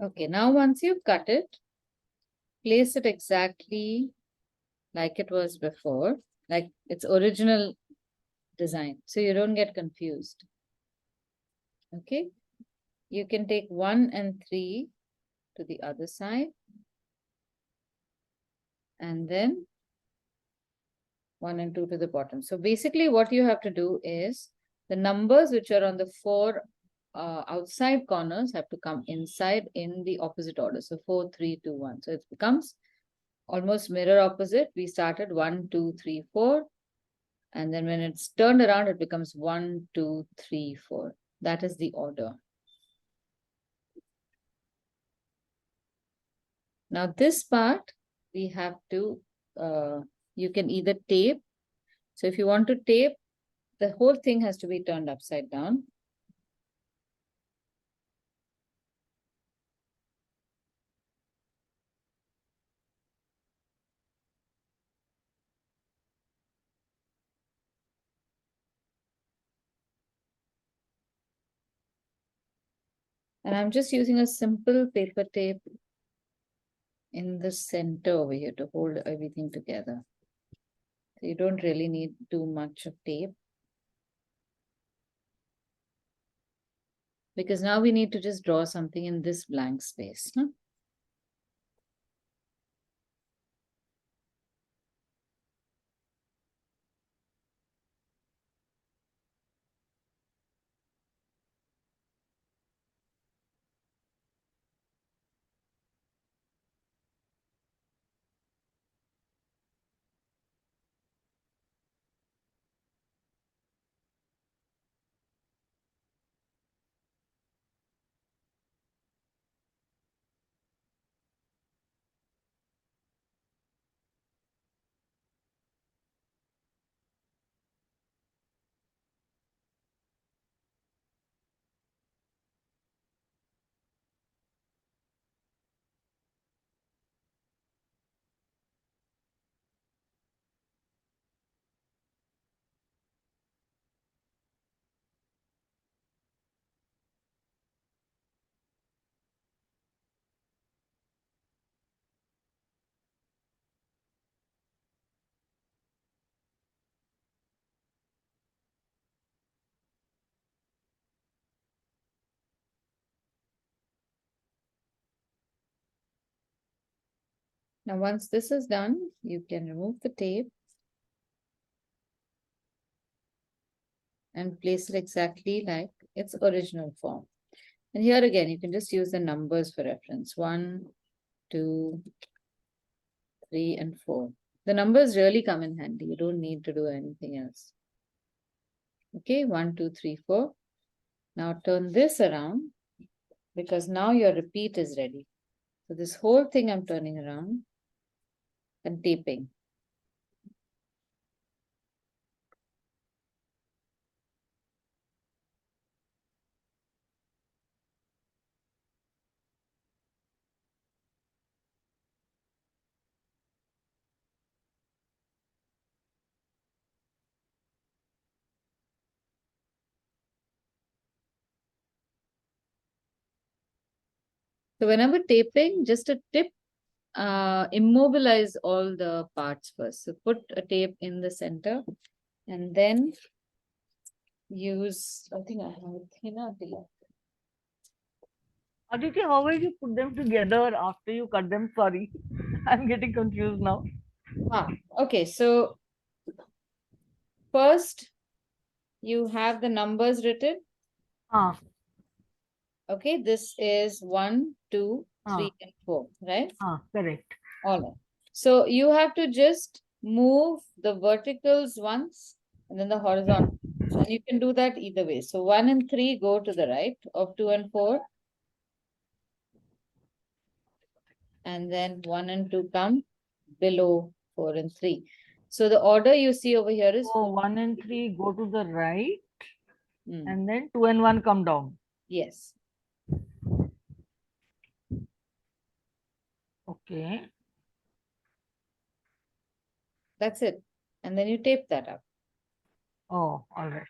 Speaker 1: Okay, now once you've cut it, place it exactly like it was before, like its original design, so you don't get confused. Okay, you can take 1 and 3 to the other side, and then 1 and 2 to the bottom. So basically what you have to do is the numbers which are on the 4 outside corners have to come inside in the opposite order. So 4, 3, 2, 1. So it becomes almost mirror opposite. We started 1, 2, 3, 4. And then when it's turned around, it becomes 1, 2, 3, 4. That is the order. Now this part, we have to, you can either tape. So if you want to tape, the whole thing has to be turned upside down. And I'm just using a simple paper tape in the center over here to hold everything together. So you don't really need too much of tape. Because now we need to just draw something in this blank space. Huh? Now, once this is done, you can remove the tape and place it exactly like its original form. And here again, you can just use the numbers for reference. 1, 2, 3, and 4. The numbers really come in handy. You don't need to do anything else. Okay, 1, 2, 3, 4. Now turn this around because now your repeat is ready. So this whole thing I'm turning around and taping. So whenever taping, just a tip, immobilize all the parts first. So put a tape in the center and then use, I think I have a thinner tape.
Speaker 6: Aditi, how will you put them together after you cut them? Sorry, I'm getting confused now.
Speaker 1: Okay, so first you have the numbers written.
Speaker 6: Ah,
Speaker 1: Okay, this is 1, 2, 3, and 4, right?
Speaker 6: correct.
Speaker 1: All right. So you have to just move the verticals once and then the horizontal. And you can do that either way. So 1 and 3 go to the right of 2 and 4. And then 1 and 2 come below 4 and 3. So the order you see over here is
Speaker 6: So 1 and 3 go to the right,
Speaker 1: Hmm,
Speaker 6: and then 2 and 1 come down.
Speaker 1: yes.
Speaker 6: Okay.
Speaker 1: That's it. And then you tape that up.
Speaker 6: Oh, all right.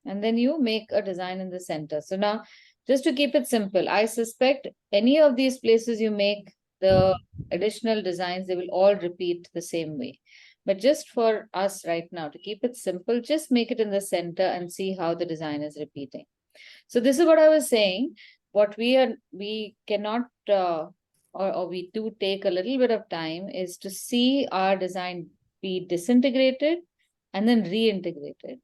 Speaker 1: And then you make a design in the center. So now, just to keep it simple, I suspect any of these places you make the additional designs, they will all repeat the same way. But just for us right now, to keep it simple, just make it in the center and see how the design is repeating. So this is what I was saying. What we cannot, or we do take a little bit of time is to see our design be disintegrated and then reintegrated.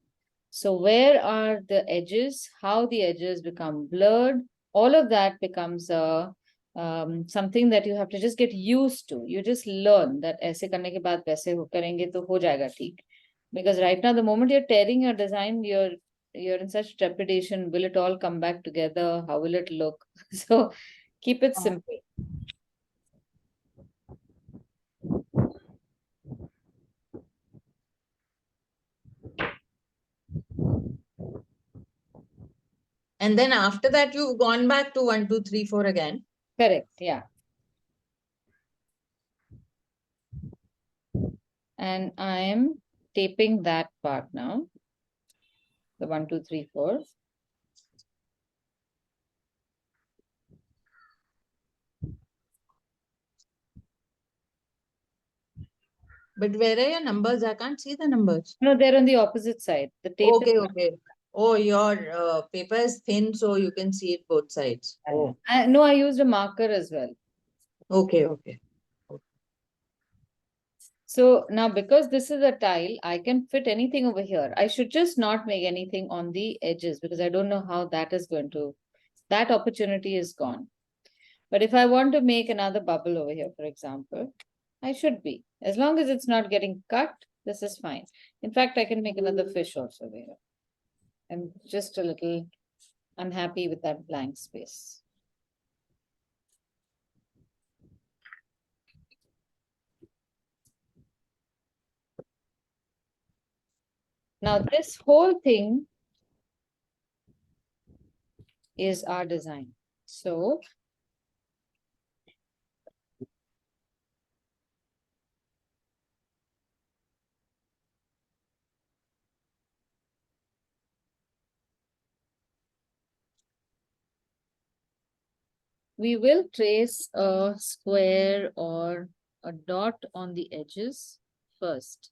Speaker 1: So where are the edges, how the edges become blurred, all of that becomes something that you have to just get used to. You just learn that ऐसे करने के बाद वैसे करेंगे तो हो जाएगा ठीक. Because right now, the moment you're tearing your design, you're in such trepidation. Will it all come back together? How will it look? So keep it simple.
Speaker 4: And then after that, you've gone back to 1, 2, 3, 4 again.
Speaker 1: Correct, yeah. And I'm taping that part now. The 1, 2, 3, 4.
Speaker 4: But where are your numbers? I can't see the numbers.
Speaker 1: No, they're on the opposite side. The tape
Speaker 4: Okay,
Speaker 1: is
Speaker 4: okay. Oh, your paper is thin, so you can see it both sides. Oh,
Speaker 1: no, I used a marker as well.
Speaker 4: okay, okay.
Speaker 1: So now because this is a tile, I can fit anything over here. I should just not make anything on the edges because I don't know how that is going to, that opportunity is gone. But if I want to make another bubble over here, for example, I should be. As long as it's not getting cut, this is fine. In fact, I can make another fish also over here. I'm just a little unhappy with that blank space. Now this whole thing is our design. So we will trace a square or a dot on the edges first.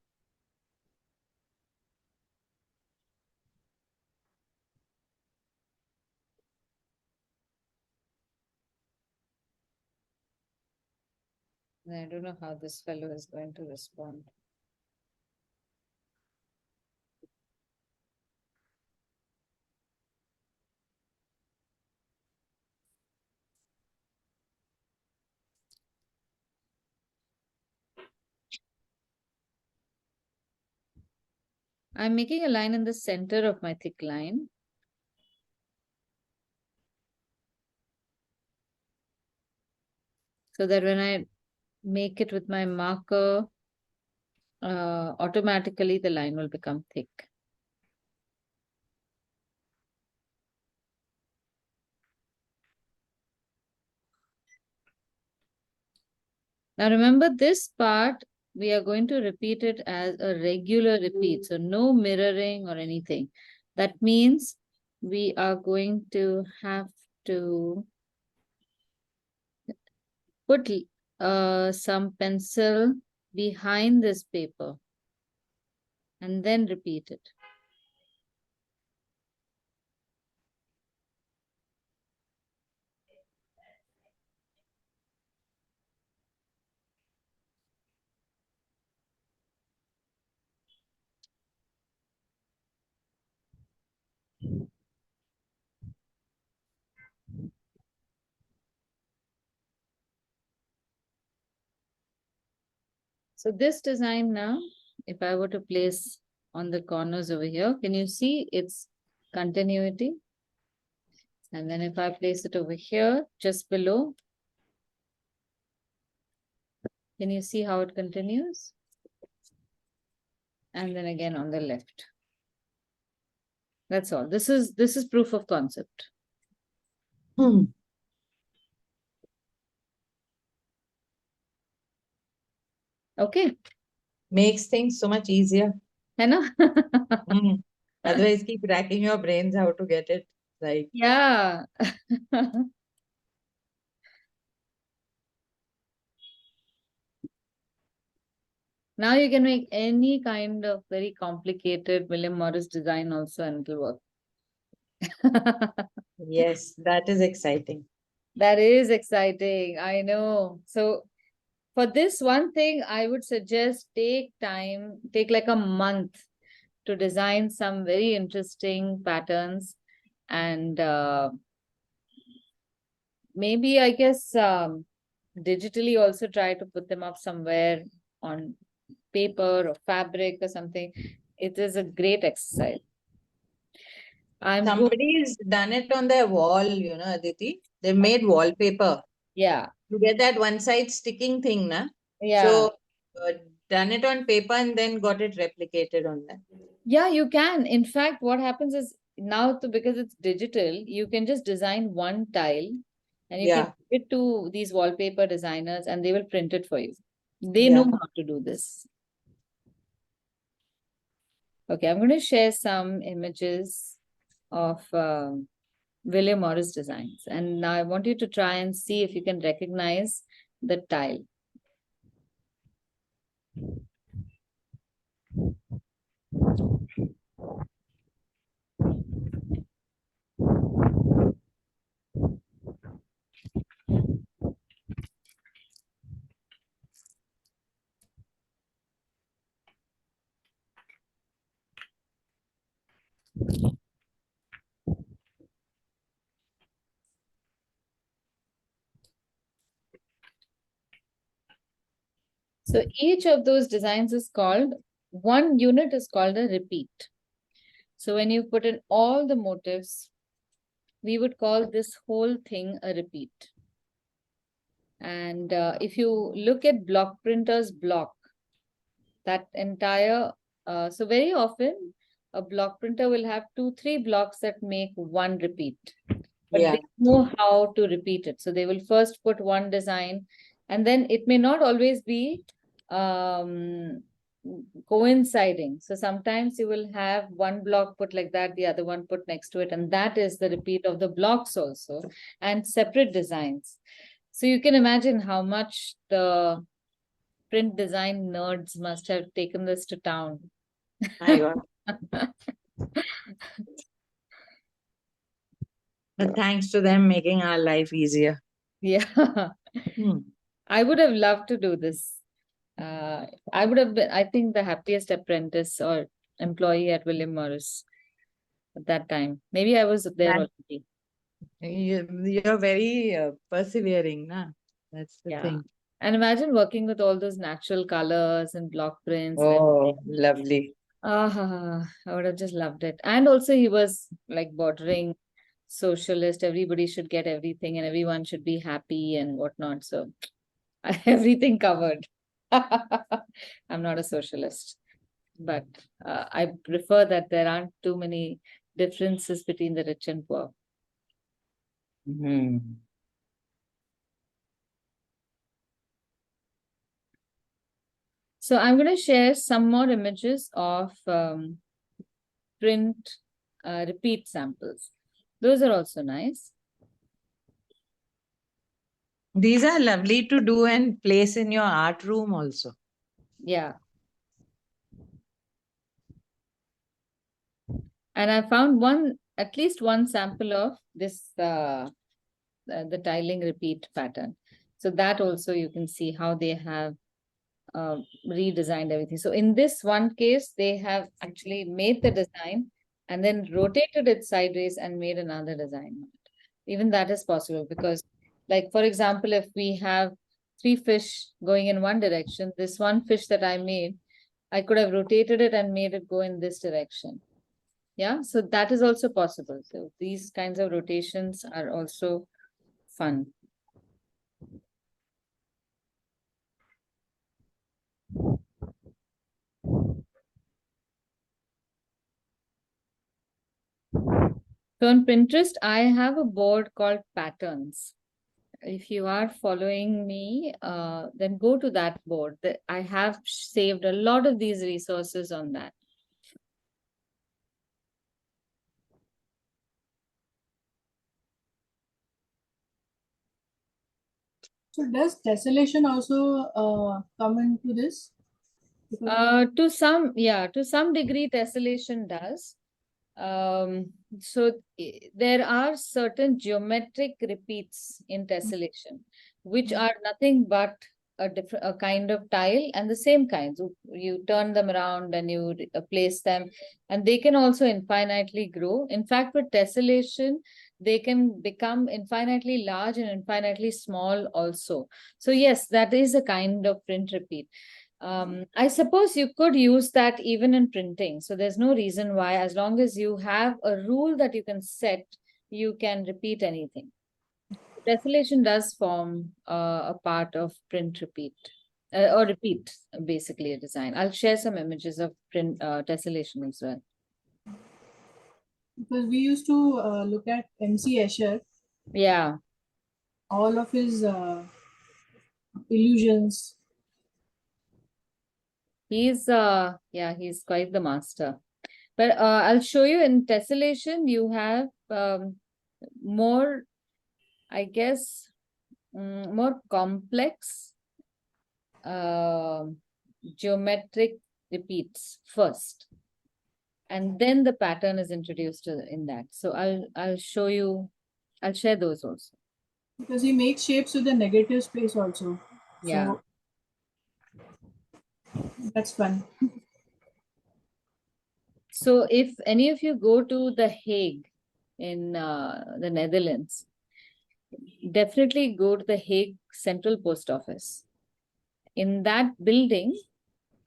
Speaker 1: I don't know how this fellow is going to respond. I'm making a line in the center of my thick line. So that when I make it with my marker, automatically the line will become thick. Now remember this part, we are going to repeat it as a regular repeat. So no mirroring or anything. That means we are going to have to put some pencil behind this paper and then repeat it. So this design now, if I were to place on the corners over here, can you see its continuity? And then if I place it over here, just below, can you see how it continues? And then again on the left. That's all. This is proof of concept. Okay.
Speaker 4: Makes things so much easier.
Speaker 1: I know.
Speaker 4: Otherwise, keep racking your brains how to get it right.
Speaker 1: Yeah. Now you can make any kind of very complicated William Morris design also and it'll work.
Speaker 4: Yes, that is exciting.
Speaker 1: That is exciting. I know. So for this one thing, I would suggest take time, take like a month to design some very interesting patterns and maybe I guess digitally also try to put them up somewhere on paper or fabric or something. It is a great exercise.
Speaker 4: Somebody's done it on their wall, Aditi. They made wallpaper.
Speaker 1: Yeah,
Speaker 4: You get that one side sticking thing, na?
Speaker 1: yeah.
Speaker 4: So, done it on paper and then got it replicated on that.
Speaker 1: Yeah, you can. In fact, what happens is now because it's digital, you can just design one tile and you can
Speaker 4: Yeah.
Speaker 1: give it to these wallpaper designers and they will print it for you. They know
Speaker 4: Yeah.
Speaker 1: how to do this. Okay, I'm going to share some images of William Morris designs. And now I want you to try and see if you can recognize the tile. So each of those designs is called, one unit is called a repeat. So when you put in all the motifs, we would call this whole thing a repeat. And if you look at block printers block, that entire, so very often a block printer will have 2-3 blocks that make one repeat. But
Speaker 4: Yeah.
Speaker 1: they know how to repeat it. So they will first put one design and then it may not always be coinciding. So sometimes you will have one block put like that, the other one put next to it, and that is the repeat of the blocks also, and separate designs. So you can imagine how much the print design nerds must have taken this to town.
Speaker 4: My God. But thanks to them making our life easier.
Speaker 1: Yeah.
Speaker 4: Hmm.
Speaker 1: I would have loved to do this. I would have been, I think, the happiest apprentice or employee at William Morris at that time. Maybe I was there
Speaker 4: That-
Speaker 1: already.
Speaker 4: You're very persevering, na? That's the
Speaker 1: Yeah.
Speaker 4: thing.
Speaker 1: And imagine working with all those natural colors and block prints. And
Speaker 4: Oh, lovely.
Speaker 1: I would have just loved it. And also he was like bordering socialist. Everybody should get everything and everyone should be happy and whatnot. So everything covered. I'm not a socialist, but I prefer that there aren't too many differences between the rich and poor.
Speaker 4: Hmm.
Speaker 1: So I'm going to share some more images of print repeat samples. Those are also nice.
Speaker 4: These are lovely to do and place in your art room also.
Speaker 1: Yeah. And I found at least one sample of this, the tiling repeat pattern. So that also you can see how they have redesigned everything. So in this one case, they have actually made the design and then rotated it sideways and made another design. Even that is possible because, like, for example, if we have 3 fish going in one direction, this one fish that I made, I could have rotated it and made it go in this direction. Yeah, so that is also possible. So these kinds of rotations are also fun. So on Pinterest, I have a board called Patterns. If you are following me, then go to that board. I have saved a lot of these resources on that.
Speaker 2: So does tessellation also come into this?
Speaker 5: Because
Speaker 1: To some degree, tessellation does. So there are certain geometric repeats in tessellation, which are nothing but a kind of tile and the same kinds. You turn them around and you place them, and they can also infinitely grow. In fact, with tessellation, they can become infinitely large and infinitely small also. So yes, that is a kind of print repeat. I suppose you could use that even in printing. So there's no reason why, as long as you have a rule that you can set, you can repeat anything. Tessellation does form a part of print repeat or repeat, basically a design. I'll share some images of print tessellation as well.
Speaker 5: because we used to look at MC Escher,
Speaker 1: Yeah,
Speaker 5: all of his illusions.
Speaker 1: he's quite the master. But I'll show you in tessellation, you have more, I guess, more complex geometric repeats first, and then the pattern is introduced in that. So I'll show you, I'll share those also.
Speaker 5: Because he makes shapes with the negative space also.
Speaker 1: Yeah.
Speaker 5: So that's fun.
Speaker 1: So if any of you go to The Hague in the Netherlands, definitely go to the Hague Central Post Office. In that building,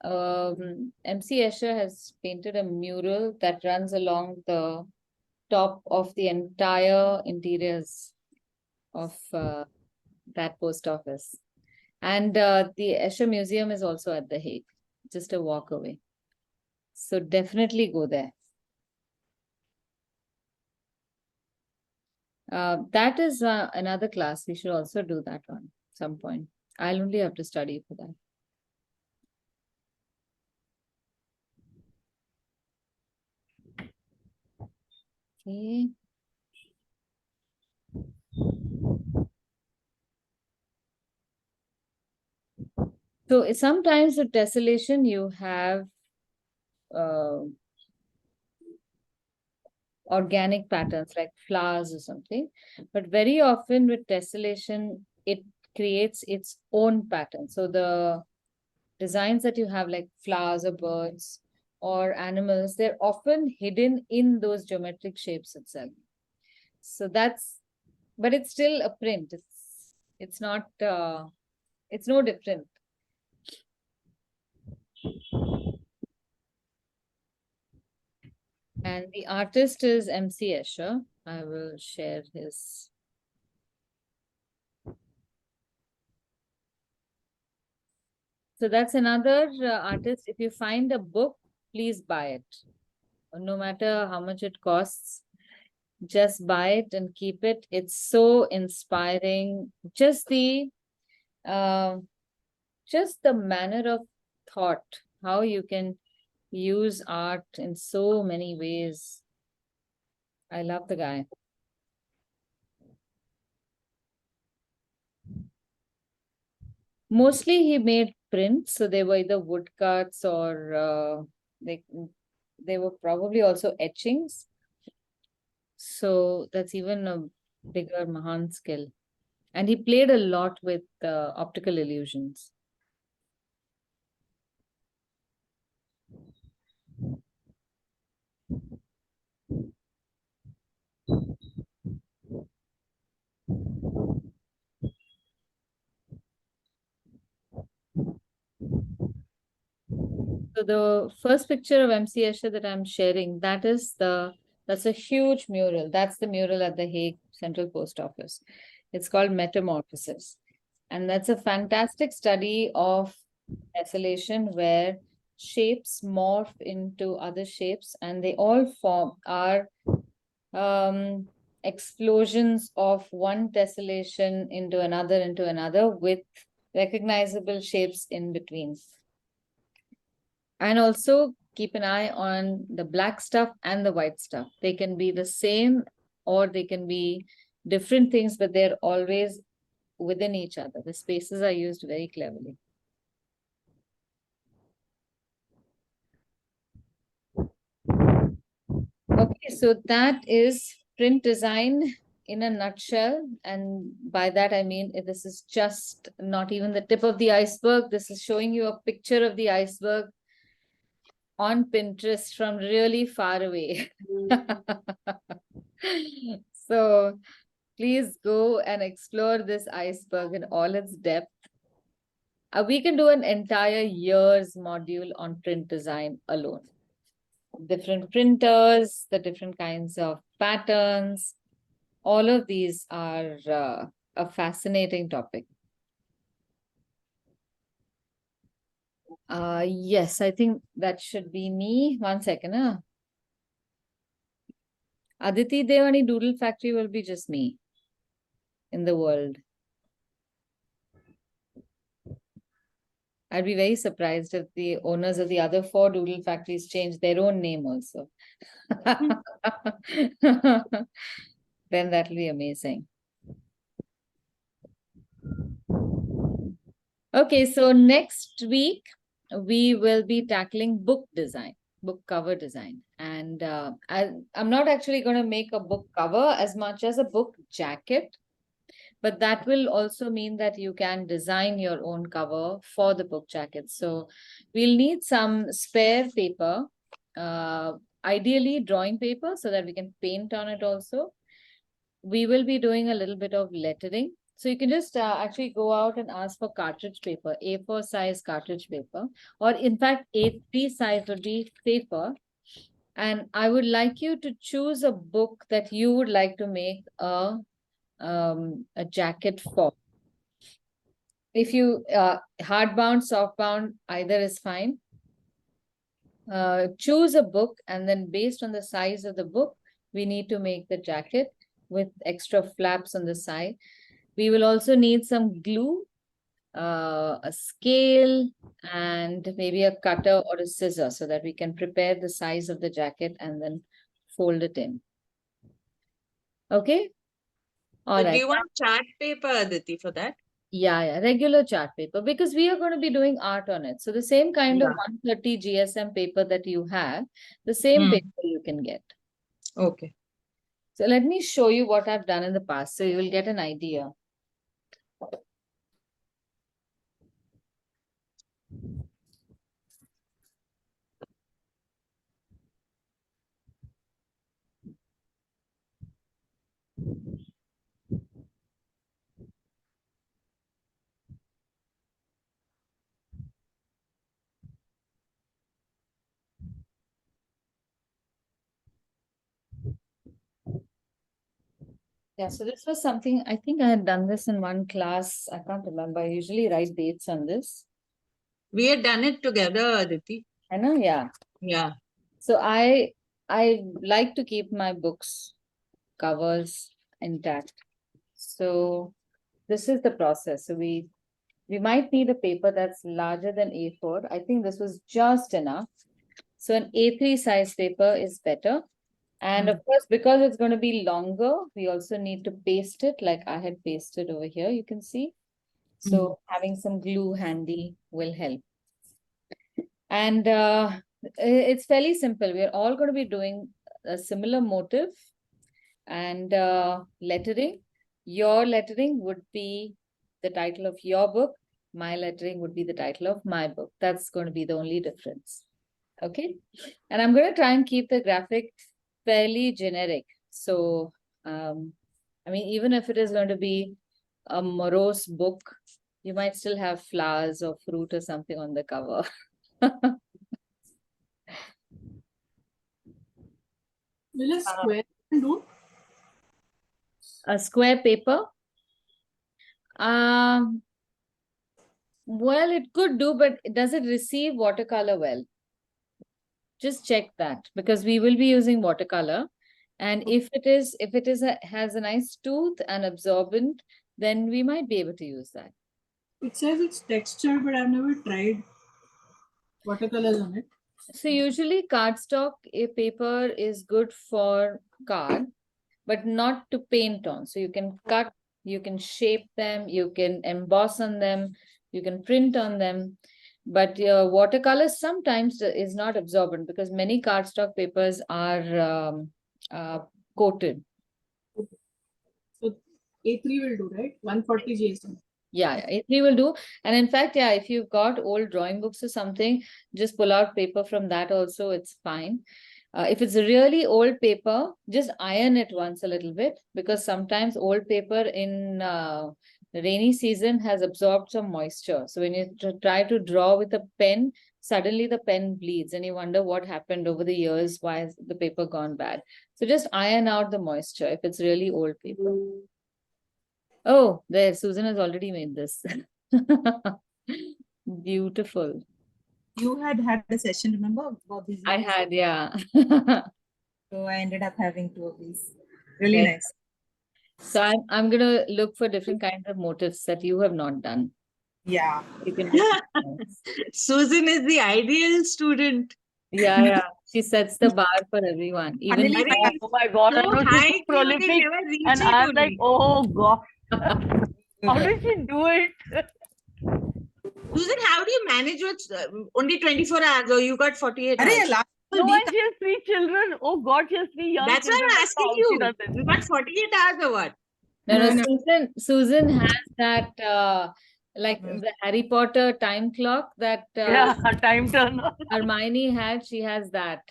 Speaker 1: MC Escher has painted a mural that runs along the top of the entire interiors of that post office. And the Escher Museum is also at The Hague, just a walk away. So definitely go there. That is another class. We should also do that one some point. I'll only have to study for that. Okay. So sometimes with tessellation, you have organic patterns like flowers or something. But very often with tessellation, it creates its own pattern. So the designs that you have like flowers or birds or animals, they're often hidden in those geometric shapes itself. So but it's still a print. It's not, it's no different. And the artist is MC Escher. I will share his. So that's another artist. If you find a book, please buy it. No matter how much it costs, just buy it and keep it. It's so inspiring. Just the manner of thought, how you can use art in so many ways. I love the guy. Mostly he made prints, so they were either woodcuts or they were probably also etchings. So that's even a bigger Mahan skill. And he played a lot with optical illusions. So the first picture of MC Escher that I'm sharing, that's a huge mural. That's the mural at the Hague Central Post Office. It's called Metamorphosis. And that's a fantastic study of tessellation where shapes morph into other shapes and they all are explosions of one tessellation into another with recognizable shapes in between. And also keep an eye on the black stuff and the white stuff. They can be the same or they can be different things, but they're always within each other. The spaces are used very cleverly. Okay, so that is print design in a nutshell. And by that, I mean, this is just not even the tip of the iceberg. This is showing you a picture of the iceberg on Pinterest from really far away. So please go and explore this iceberg in all its depth. We can do an entire year's module on print design alone. Different printers, the different kinds of patterns, all of these are a fascinating topic. Yes, I think that should be me. 1 second. Aditi Devani Doodle Factory will be just me in the world. I'd be very surprised if the owners of the other 4 doodle factories change their own name also. Then that'll be amazing. Okay, so next week we will be tackling book design, book cover design. And I'm not actually going to make a book cover as much as a book jacket. But that will also mean that you can design your own cover for the book jacket. So we'll need some spare paper, ideally drawing paper, so that we can paint on it also. We will be doing a little bit of lettering. So you can just actually go out and ask for cartridge paper, A4 size cartridge paper, or in fact, A3 size would be paper. And I would like you to choose a book that you would like to make a jacket for. If you hardbound, softbound, either is fine. Choose a book, and then based on the size of the book, we need to make the jacket with extra flaps on the side. We will also need some glue, a scale, and maybe a cutter or a scissor so that we can prepare the size of the jacket and then fold it in. Okay? All
Speaker 4: So do
Speaker 1: right.
Speaker 4: you want chart paper, Aditi, for that?
Speaker 1: Yeah, regular chart paper, because we are going to be doing art on it. So the same kind of
Speaker 4: Yeah.
Speaker 1: 130 GSM paper that you have, the same
Speaker 4: Hmm.
Speaker 1: paper you can get.
Speaker 4: Okay.
Speaker 1: So let me show you what I've done in the past, so you will get an idea. Yeah, so this was something, I think I had done this in one class. I can't remember. I usually write dates on this.
Speaker 4: We had done it together, Aditi.
Speaker 1: I know, yeah.
Speaker 4: Yeah.
Speaker 1: So I like to keep my books covers intact. So this is the process. So we might need a paper that's larger than A4. I think this was just enough. So an A3 size paper is better. And of course, because it's going to be longer, we also need to paste it like I had pasted over here, you can see. So having some glue handy will help. And it's fairly simple. We're all going to be doing a similar motif and lettering. Your lettering would be the title of your book. My lettering would be the title of my book. That's going to be the only difference. Okay. And I'm going to try and keep the graphic fairly generic. So, I mean, even if it is going to be a morose book, you might still have flowers or fruit or something on the cover.
Speaker 5: Will a square do?
Speaker 1: A square paper. Well, it could do, but does it receive watercolor well? Just check that, because we will be using watercolor. And if it has a nice tooth and absorbent, then we might be able to use that.
Speaker 5: It says it's textured, but I've never tried watercolors on it.
Speaker 1: So usually cardstock paper is good for card, but not to paint on. So you can cut, you can shape them, you can emboss on them, you can print on them. But watercolor sometimes is not absorbent because many cardstock papers are coated.
Speaker 5: So A3 will do, right? 140 GSM.
Speaker 1: Yeah, A3 will do. And in fact, yeah, if you've got old drawing books or something, just pull out paper from that also, it's fine. If it's a really old paper, just iron it once a little bit, because sometimes old paper in the rainy season has absorbed some moisture. So when you try to draw with a pen, suddenly the pen bleeds and you wonder what happened over the years, why has the paper gone bad? So just iron out the moisture if it's really old paper. Oh, there, Susan has already made this. Beautiful.
Speaker 2: You had a session, remember, about these?
Speaker 1: I
Speaker 2: ones?
Speaker 1: had, yeah.
Speaker 2: So I ended up having 2 of these. Really
Speaker 1: Yes.
Speaker 2: nice.
Speaker 1: So I'm gonna look for different kinds of motifs that you have not done.
Speaker 2: Yeah.
Speaker 1: You can do something else.
Speaker 4: Susan is the ideal student.
Speaker 1: Yeah, yeah. She sets the bar for everyone. Even
Speaker 2: Funnily,
Speaker 4: Arey,
Speaker 6: Oh my God, I
Speaker 4: so
Speaker 6: know she's
Speaker 4: high,
Speaker 6: so
Speaker 4: you will
Speaker 6: prolific,
Speaker 4: never reach
Speaker 6: and
Speaker 4: it
Speaker 6: I'm like,
Speaker 4: only.
Speaker 6: oh God, how did she do it?
Speaker 4: Susan, how do you manage with only 24 hours or you got 48
Speaker 2: Arey,
Speaker 4: hours?
Speaker 2: last
Speaker 6: No,
Speaker 2: week,
Speaker 6: and she has 3 children. Oh God, she has 3 young
Speaker 4: That's why
Speaker 6: children.
Speaker 4: I'm
Speaker 6: That's
Speaker 4: asking
Speaker 6: how she
Speaker 4: you.
Speaker 6: does it.
Speaker 4: You got 48 hours or what?
Speaker 1: No, Susan has that like
Speaker 2: Mhm.
Speaker 1: the Harry Potter time clock that
Speaker 6: Yeah, time turner.
Speaker 1: Hermione had. She has that.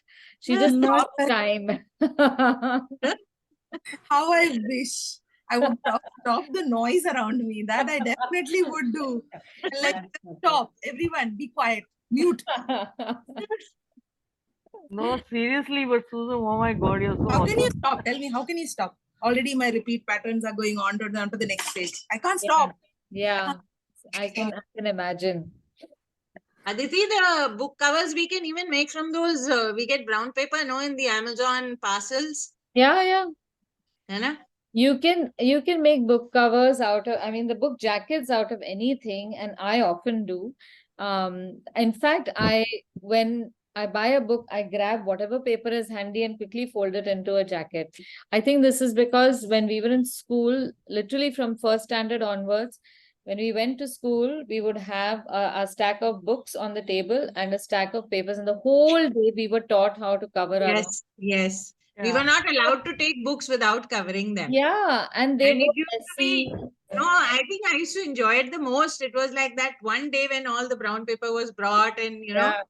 Speaker 1: She just
Speaker 2: No,
Speaker 1: stops
Speaker 2: but
Speaker 1: time.
Speaker 2: how I wish I would stop the noise around me. That I definitely would do. Like, stop, everyone, be quiet, mute.
Speaker 6: No, seriously, but Susan, oh my God, you're so
Speaker 2: How can you
Speaker 6: awesome.
Speaker 2: stop? Tell me, how can you stop? Already my repeat patterns are going on to the next stage. I can't
Speaker 1: Yeah.
Speaker 2: stop.
Speaker 1: Yeah, I can imagine.
Speaker 4: Aditi, the book covers we can even make from those, we get brown paper, no, in the Amazon parcels.
Speaker 1: Yeah, yeah.
Speaker 4: You know?
Speaker 1: You can make book covers out of, I mean, the book jackets out of anything, and I often do. In fact, when I buy a book, I grab whatever paper is handy and quickly fold it into a jacket. I think this is because when we were in school, literally from first standard onwards, when we went to school, we would have a stack of books on the table and a stack of papers, and the whole day we were taught how to cover our own.
Speaker 4: Yes, yes. We
Speaker 6: Yeah.
Speaker 4: were not allowed to take books without covering them.
Speaker 1: Yeah, and they
Speaker 4: And it
Speaker 1: were
Speaker 4: used to be,
Speaker 1: messy.
Speaker 4: no, I think I used to enjoy it the most. It was like that one day when all the brown paper was brought and, you know,
Speaker 1: Yeah.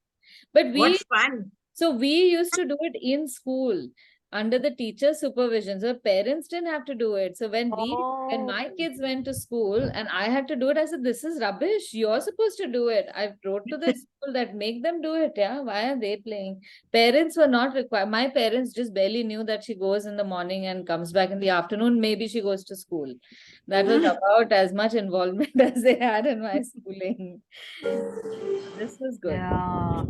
Speaker 1: But
Speaker 4: what fun.
Speaker 1: so we used to do it in school under the teacher supervision. So parents didn't have to do it. So when my
Speaker 6: Oh.
Speaker 1: kids went to school and I had to do it, I said, this is rubbish. You're supposed to do it. I wrote to the school that make them do it. Yeah. Why are they playing? Parents were not required. My parents just barely knew that she goes in the morning and comes back in the afternoon. Maybe she goes to school. That was about as much involvement as they had in my schooling. This was good.
Speaker 6: Yeah.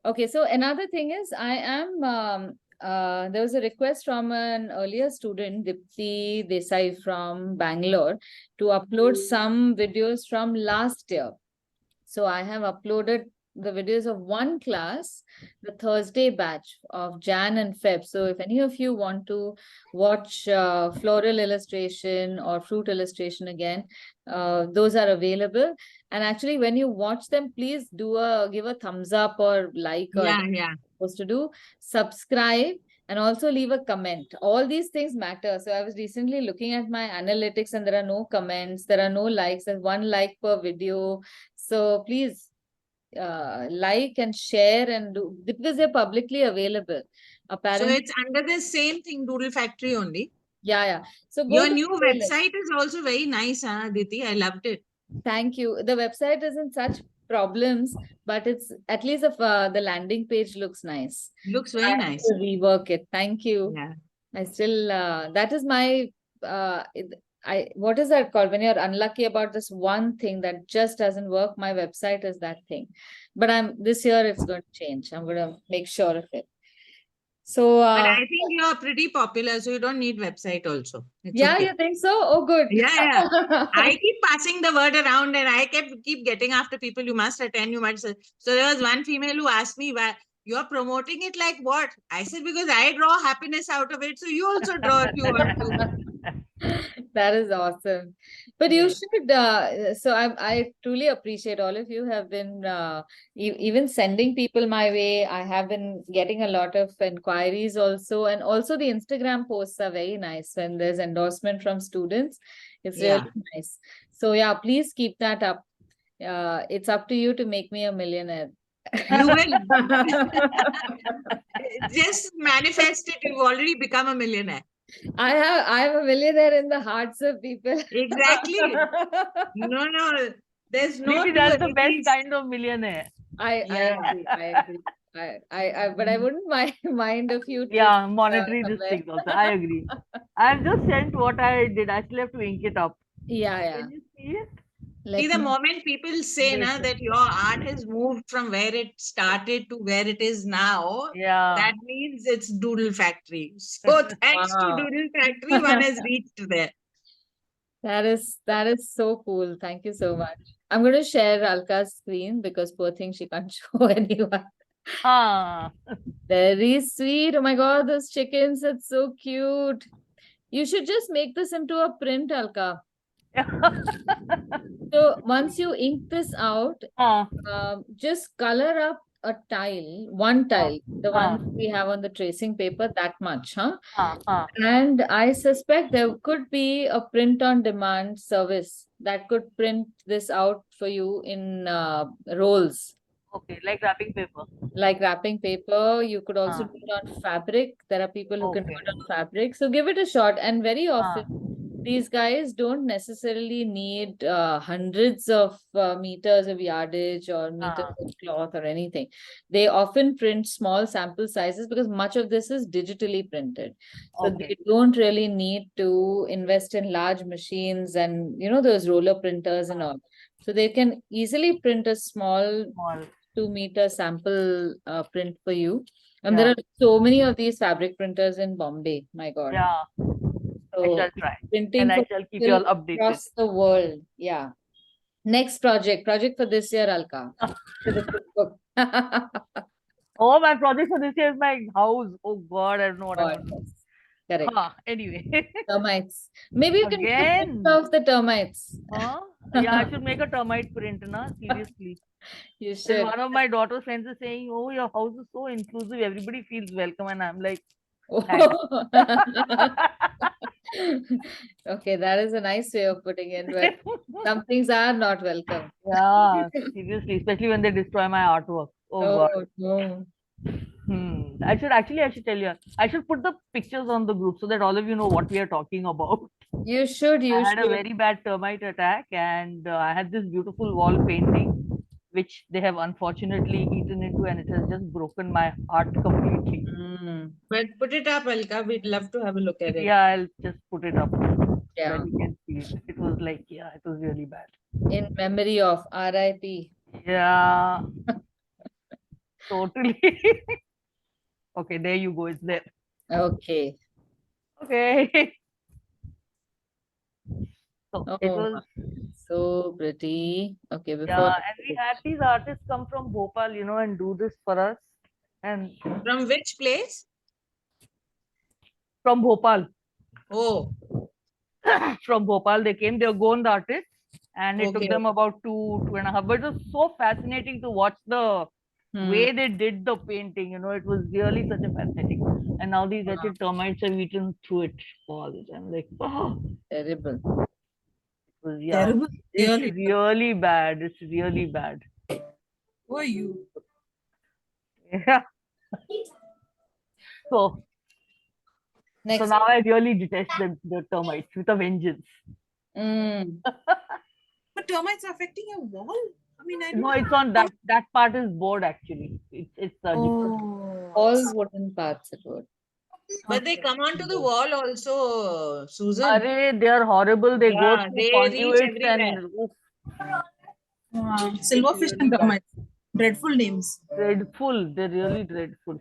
Speaker 1: Okay, so another thing is I am there was a request from an earlier student, Dipti Desai from Bangalore, to upload some videos from last year. So I have uploaded the videos of one class, the Thursday batch of Jan and Feb. So if any of you want to watch floral illustration or fruit illustration again, those are available. And actually, when you watch them, please give a thumbs up or like or
Speaker 4: Yeah, yeah.
Speaker 1: supposed to do, subscribe, and also leave a comment. All these things matter. So I was recently looking at my analytics and there are no comments, there are no likes, there's 1 like per video. So please like and share and do, because they're publicly available.
Speaker 4: So
Speaker 1: Apparently,
Speaker 4: it's under the same thing, Doodle Factory only.
Speaker 1: yeah. So go
Speaker 4: Your
Speaker 1: to
Speaker 4: new
Speaker 1: the playlist.
Speaker 4: website is also very nice, Aditi. I loved it.
Speaker 1: Thank you. The website is in such problems, but it's at least if the landing page looks nice.
Speaker 4: Looks
Speaker 1: I
Speaker 4: very
Speaker 1: have
Speaker 4: nice.
Speaker 1: to rework it. Thank you.
Speaker 4: Yeah.
Speaker 1: I still that is my what is that called when you're unlucky about this one thing that just doesn't work? My website is that thing. But this year it's going to change. I'm going to make sure of it. So
Speaker 4: But I think you're pretty popular, so you don't need website also. It's
Speaker 1: yeah,
Speaker 4: okay.
Speaker 1: you think so? Oh, good.
Speaker 4: Yeah. I keep passing the word around and I keep getting after people. You must attend, you must. So there was one female who asked me, why you're promoting it like what? I said, because I draw happiness out of it. So you also draw if you want to.
Speaker 1: That is awesome. But you
Speaker 6: Yeah.
Speaker 1: should, so I truly appreciate all of you have been even sending people my way. I have been getting a lot of inquiries also, and also the Instagram posts are very nice when there's endorsement from students. It's
Speaker 4: Yeah.
Speaker 1: really nice. So yeah, please keep that up. It's up to you to make me a millionaire.
Speaker 4: You will just manifest it. You've already become a millionaire.
Speaker 1: I'm a millionaire in the hearts of people.
Speaker 4: Exactly. No, there's no
Speaker 6: Maybe
Speaker 4: two
Speaker 6: that's the best
Speaker 4: entities.
Speaker 6: kind of millionaire.
Speaker 1: I
Speaker 4: Yeah.
Speaker 1: agree. I agree. But I wouldn't mind a few trips.
Speaker 6: Yeah, monetary this
Speaker 1: somewhere.
Speaker 6: thing also. I agree. I've just sent what I did. I still have to ink it up.
Speaker 1: Yeah.
Speaker 6: Can you see it?
Speaker 4: See, the
Speaker 1: Let me-
Speaker 4: moment people say na,
Speaker 6: Later.
Speaker 4: that your art has moved from where it started to where it is now,
Speaker 6: Yeah.
Speaker 4: that means it's Doodle Factory. So thanks to
Speaker 1: Wow.
Speaker 4: Doodle Factory, one has reached there.
Speaker 1: That is so cool. Thank you so much. I'm going to share Alka's screen because poor thing she can't show anyone.
Speaker 6: Ah.
Speaker 1: Very sweet. Oh my God, those chickens, it's so cute. You should just make this into a print, Alka. So once you ink this out,
Speaker 6: Ah.
Speaker 1: just color up a tile, one tile, the
Speaker 6: Ah.
Speaker 1: one we have on the tracing paper, that much, huh?
Speaker 6: Ah.
Speaker 1: And I suspect there could be a print on demand service that could print this out for you in rolls,
Speaker 6: Okay, like wrapping paper.
Speaker 1: like wrapping paper. You could also
Speaker 6: Ah.
Speaker 1: do it on fabric. There are people who can do
Speaker 6: Okay.
Speaker 1: it on fabric. So give it a shot. And very often,
Speaker 6: Ah.
Speaker 1: these guys don't necessarily need hundreds of meters of yardage or meters
Speaker 6: Ah.
Speaker 1: of cloth or anything. They often print small sample sizes because much of this is digitally printed. So
Speaker 6: Okay.
Speaker 1: they don't really need to invest in large machines and those roller printers and all. So they can easily print a small
Speaker 6: Small.
Speaker 1: 2-meter sample print for you. And
Speaker 6: Yeah.
Speaker 1: there are so many of these fabric printers in Bombay. My God.
Speaker 6: Yeah. I
Speaker 1: So
Speaker 6: shall try.
Speaker 1: printing
Speaker 6: And I
Speaker 1: for
Speaker 6: shall keep you all
Speaker 1: people
Speaker 6: updated.
Speaker 1: across the world. Yeah. Next project for this year, Alka. For the cookbook.
Speaker 6: Oh, my project for this year is my house. Oh God, I don't know what I'm
Speaker 1: God,
Speaker 6: gonna do.
Speaker 1: yes. Correct.
Speaker 6: Anyway.
Speaker 1: Termites. Maybe you can take a
Speaker 6: Again?
Speaker 1: picture of the termites.
Speaker 6: Huh? Yeah, I should make a termite print, na? Seriously.
Speaker 1: You
Speaker 6: And
Speaker 1: should.
Speaker 6: one of my daughter's friends is saying, "Oh, your house is so inclusive. Everybody feels welcome." And I'm like,
Speaker 1: Okay, that is a nice way of putting it, but some things are not welcome.
Speaker 6: yeah, seriously, especially when they destroy my artwork. Oh God.
Speaker 1: Oh, no.
Speaker 6: I should tell you. I should put the pictures on the group so that all of you know what we are talking about.
Speaker 1: You should.
Speaker 6: I had a very bad termite attack, and I had this beautiful wall painting, which they have unfortunately eaten into, and it has just broken my heart completely.
Speaker 4: But put it up, Alka. We'd love to have a look at it.
Speaker 6: Yeah, I'll just put it up so
Speaker 1: Yeah.
Speaker 6: that you can see it. It was like, yeah, it was really bad.
Speaker 1: In memory of RIP.
Speaker 6: Yeah, totally. Okay, there you go. It's there.
Speaker 1: Okay.
Speaker 6: Okay. So it
Speaker 1: Oh,
Speaker 6: was,
Speaker 1: so pretty. Okay, before.
Speaker 6: yeah, and we had these artists come from Bhopal, and do this for us. And
Speaker 4: From which place?
Speaker 6: from Bhopal,
Speaker 4: Oh,
Speaker 6: from Bhopal, they came. They were Gond artists, and it took
Speaker 4: Okay.
Speaker 6: them about 2.5. But it was so fascinating to watch the way they did the painting. It was really such a fascinating. And now these wretched termites have eaten through it all the time. Like, oh,
Speaker 1: Terrible.
Speaker 6: it was, yeah,
Speaker 2: Terrible.
Speaker 6: it's
Speaker 2: Really.
Speaker 6: really bad. It's really bad.
Speaker 2: Who are you?
Speaker 6: Yeah. So
Speaker 1: Next.
Speaker 6: now I really detest the termites with a vengeance.
Speaker 2: But termites are affecting your wall? I mean, I don't
Speaker 6: No,
Speaker 2: know.
Speaker 6: it's on that part is board actually. It's a different.
Speaker 2: Oh,
Speaker 1: All wooden parts it would.
Speaker 4: but they come onto the wall also, Susan.
Speaker 6: Array, they are horrible. They go
Speaker 4: Yeah,
Speaker 6: through
Speaker 4: they reach
Speaker 6: conduits and
Speaker 4: everywhere.
Speaker 6: oof,
Speaker 2: silverfish
Speaker 6: really
Speaker 2: and
Speaker 6: bad.
Speaker 2: termites. Dreadful names.
Speaker 6: dreadful. They're really dreadful.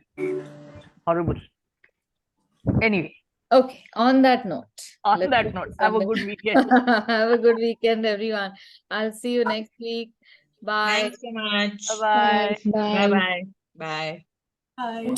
Speaker 6: Horrible. Anyway,
Speaker 1: Okay, on that note.
Speaker 6: on
Speaker 1: let's
Speaker 6: that
Speaker 1: get
Speaker 6: note,
Speaker 1: to
Speaker 6: have a
Speaker 1: something.
Speaker 6: good weekend.
Speaker 1: Have a good weekend, everyone. I'll see you next week. Bye.
Speaker 4: Thanks so much.
Speaker 6: Bye bye.
Speaker 3: Bye.
Speaker 4: Bye-bye. Bye.
Speaker 5: Hi.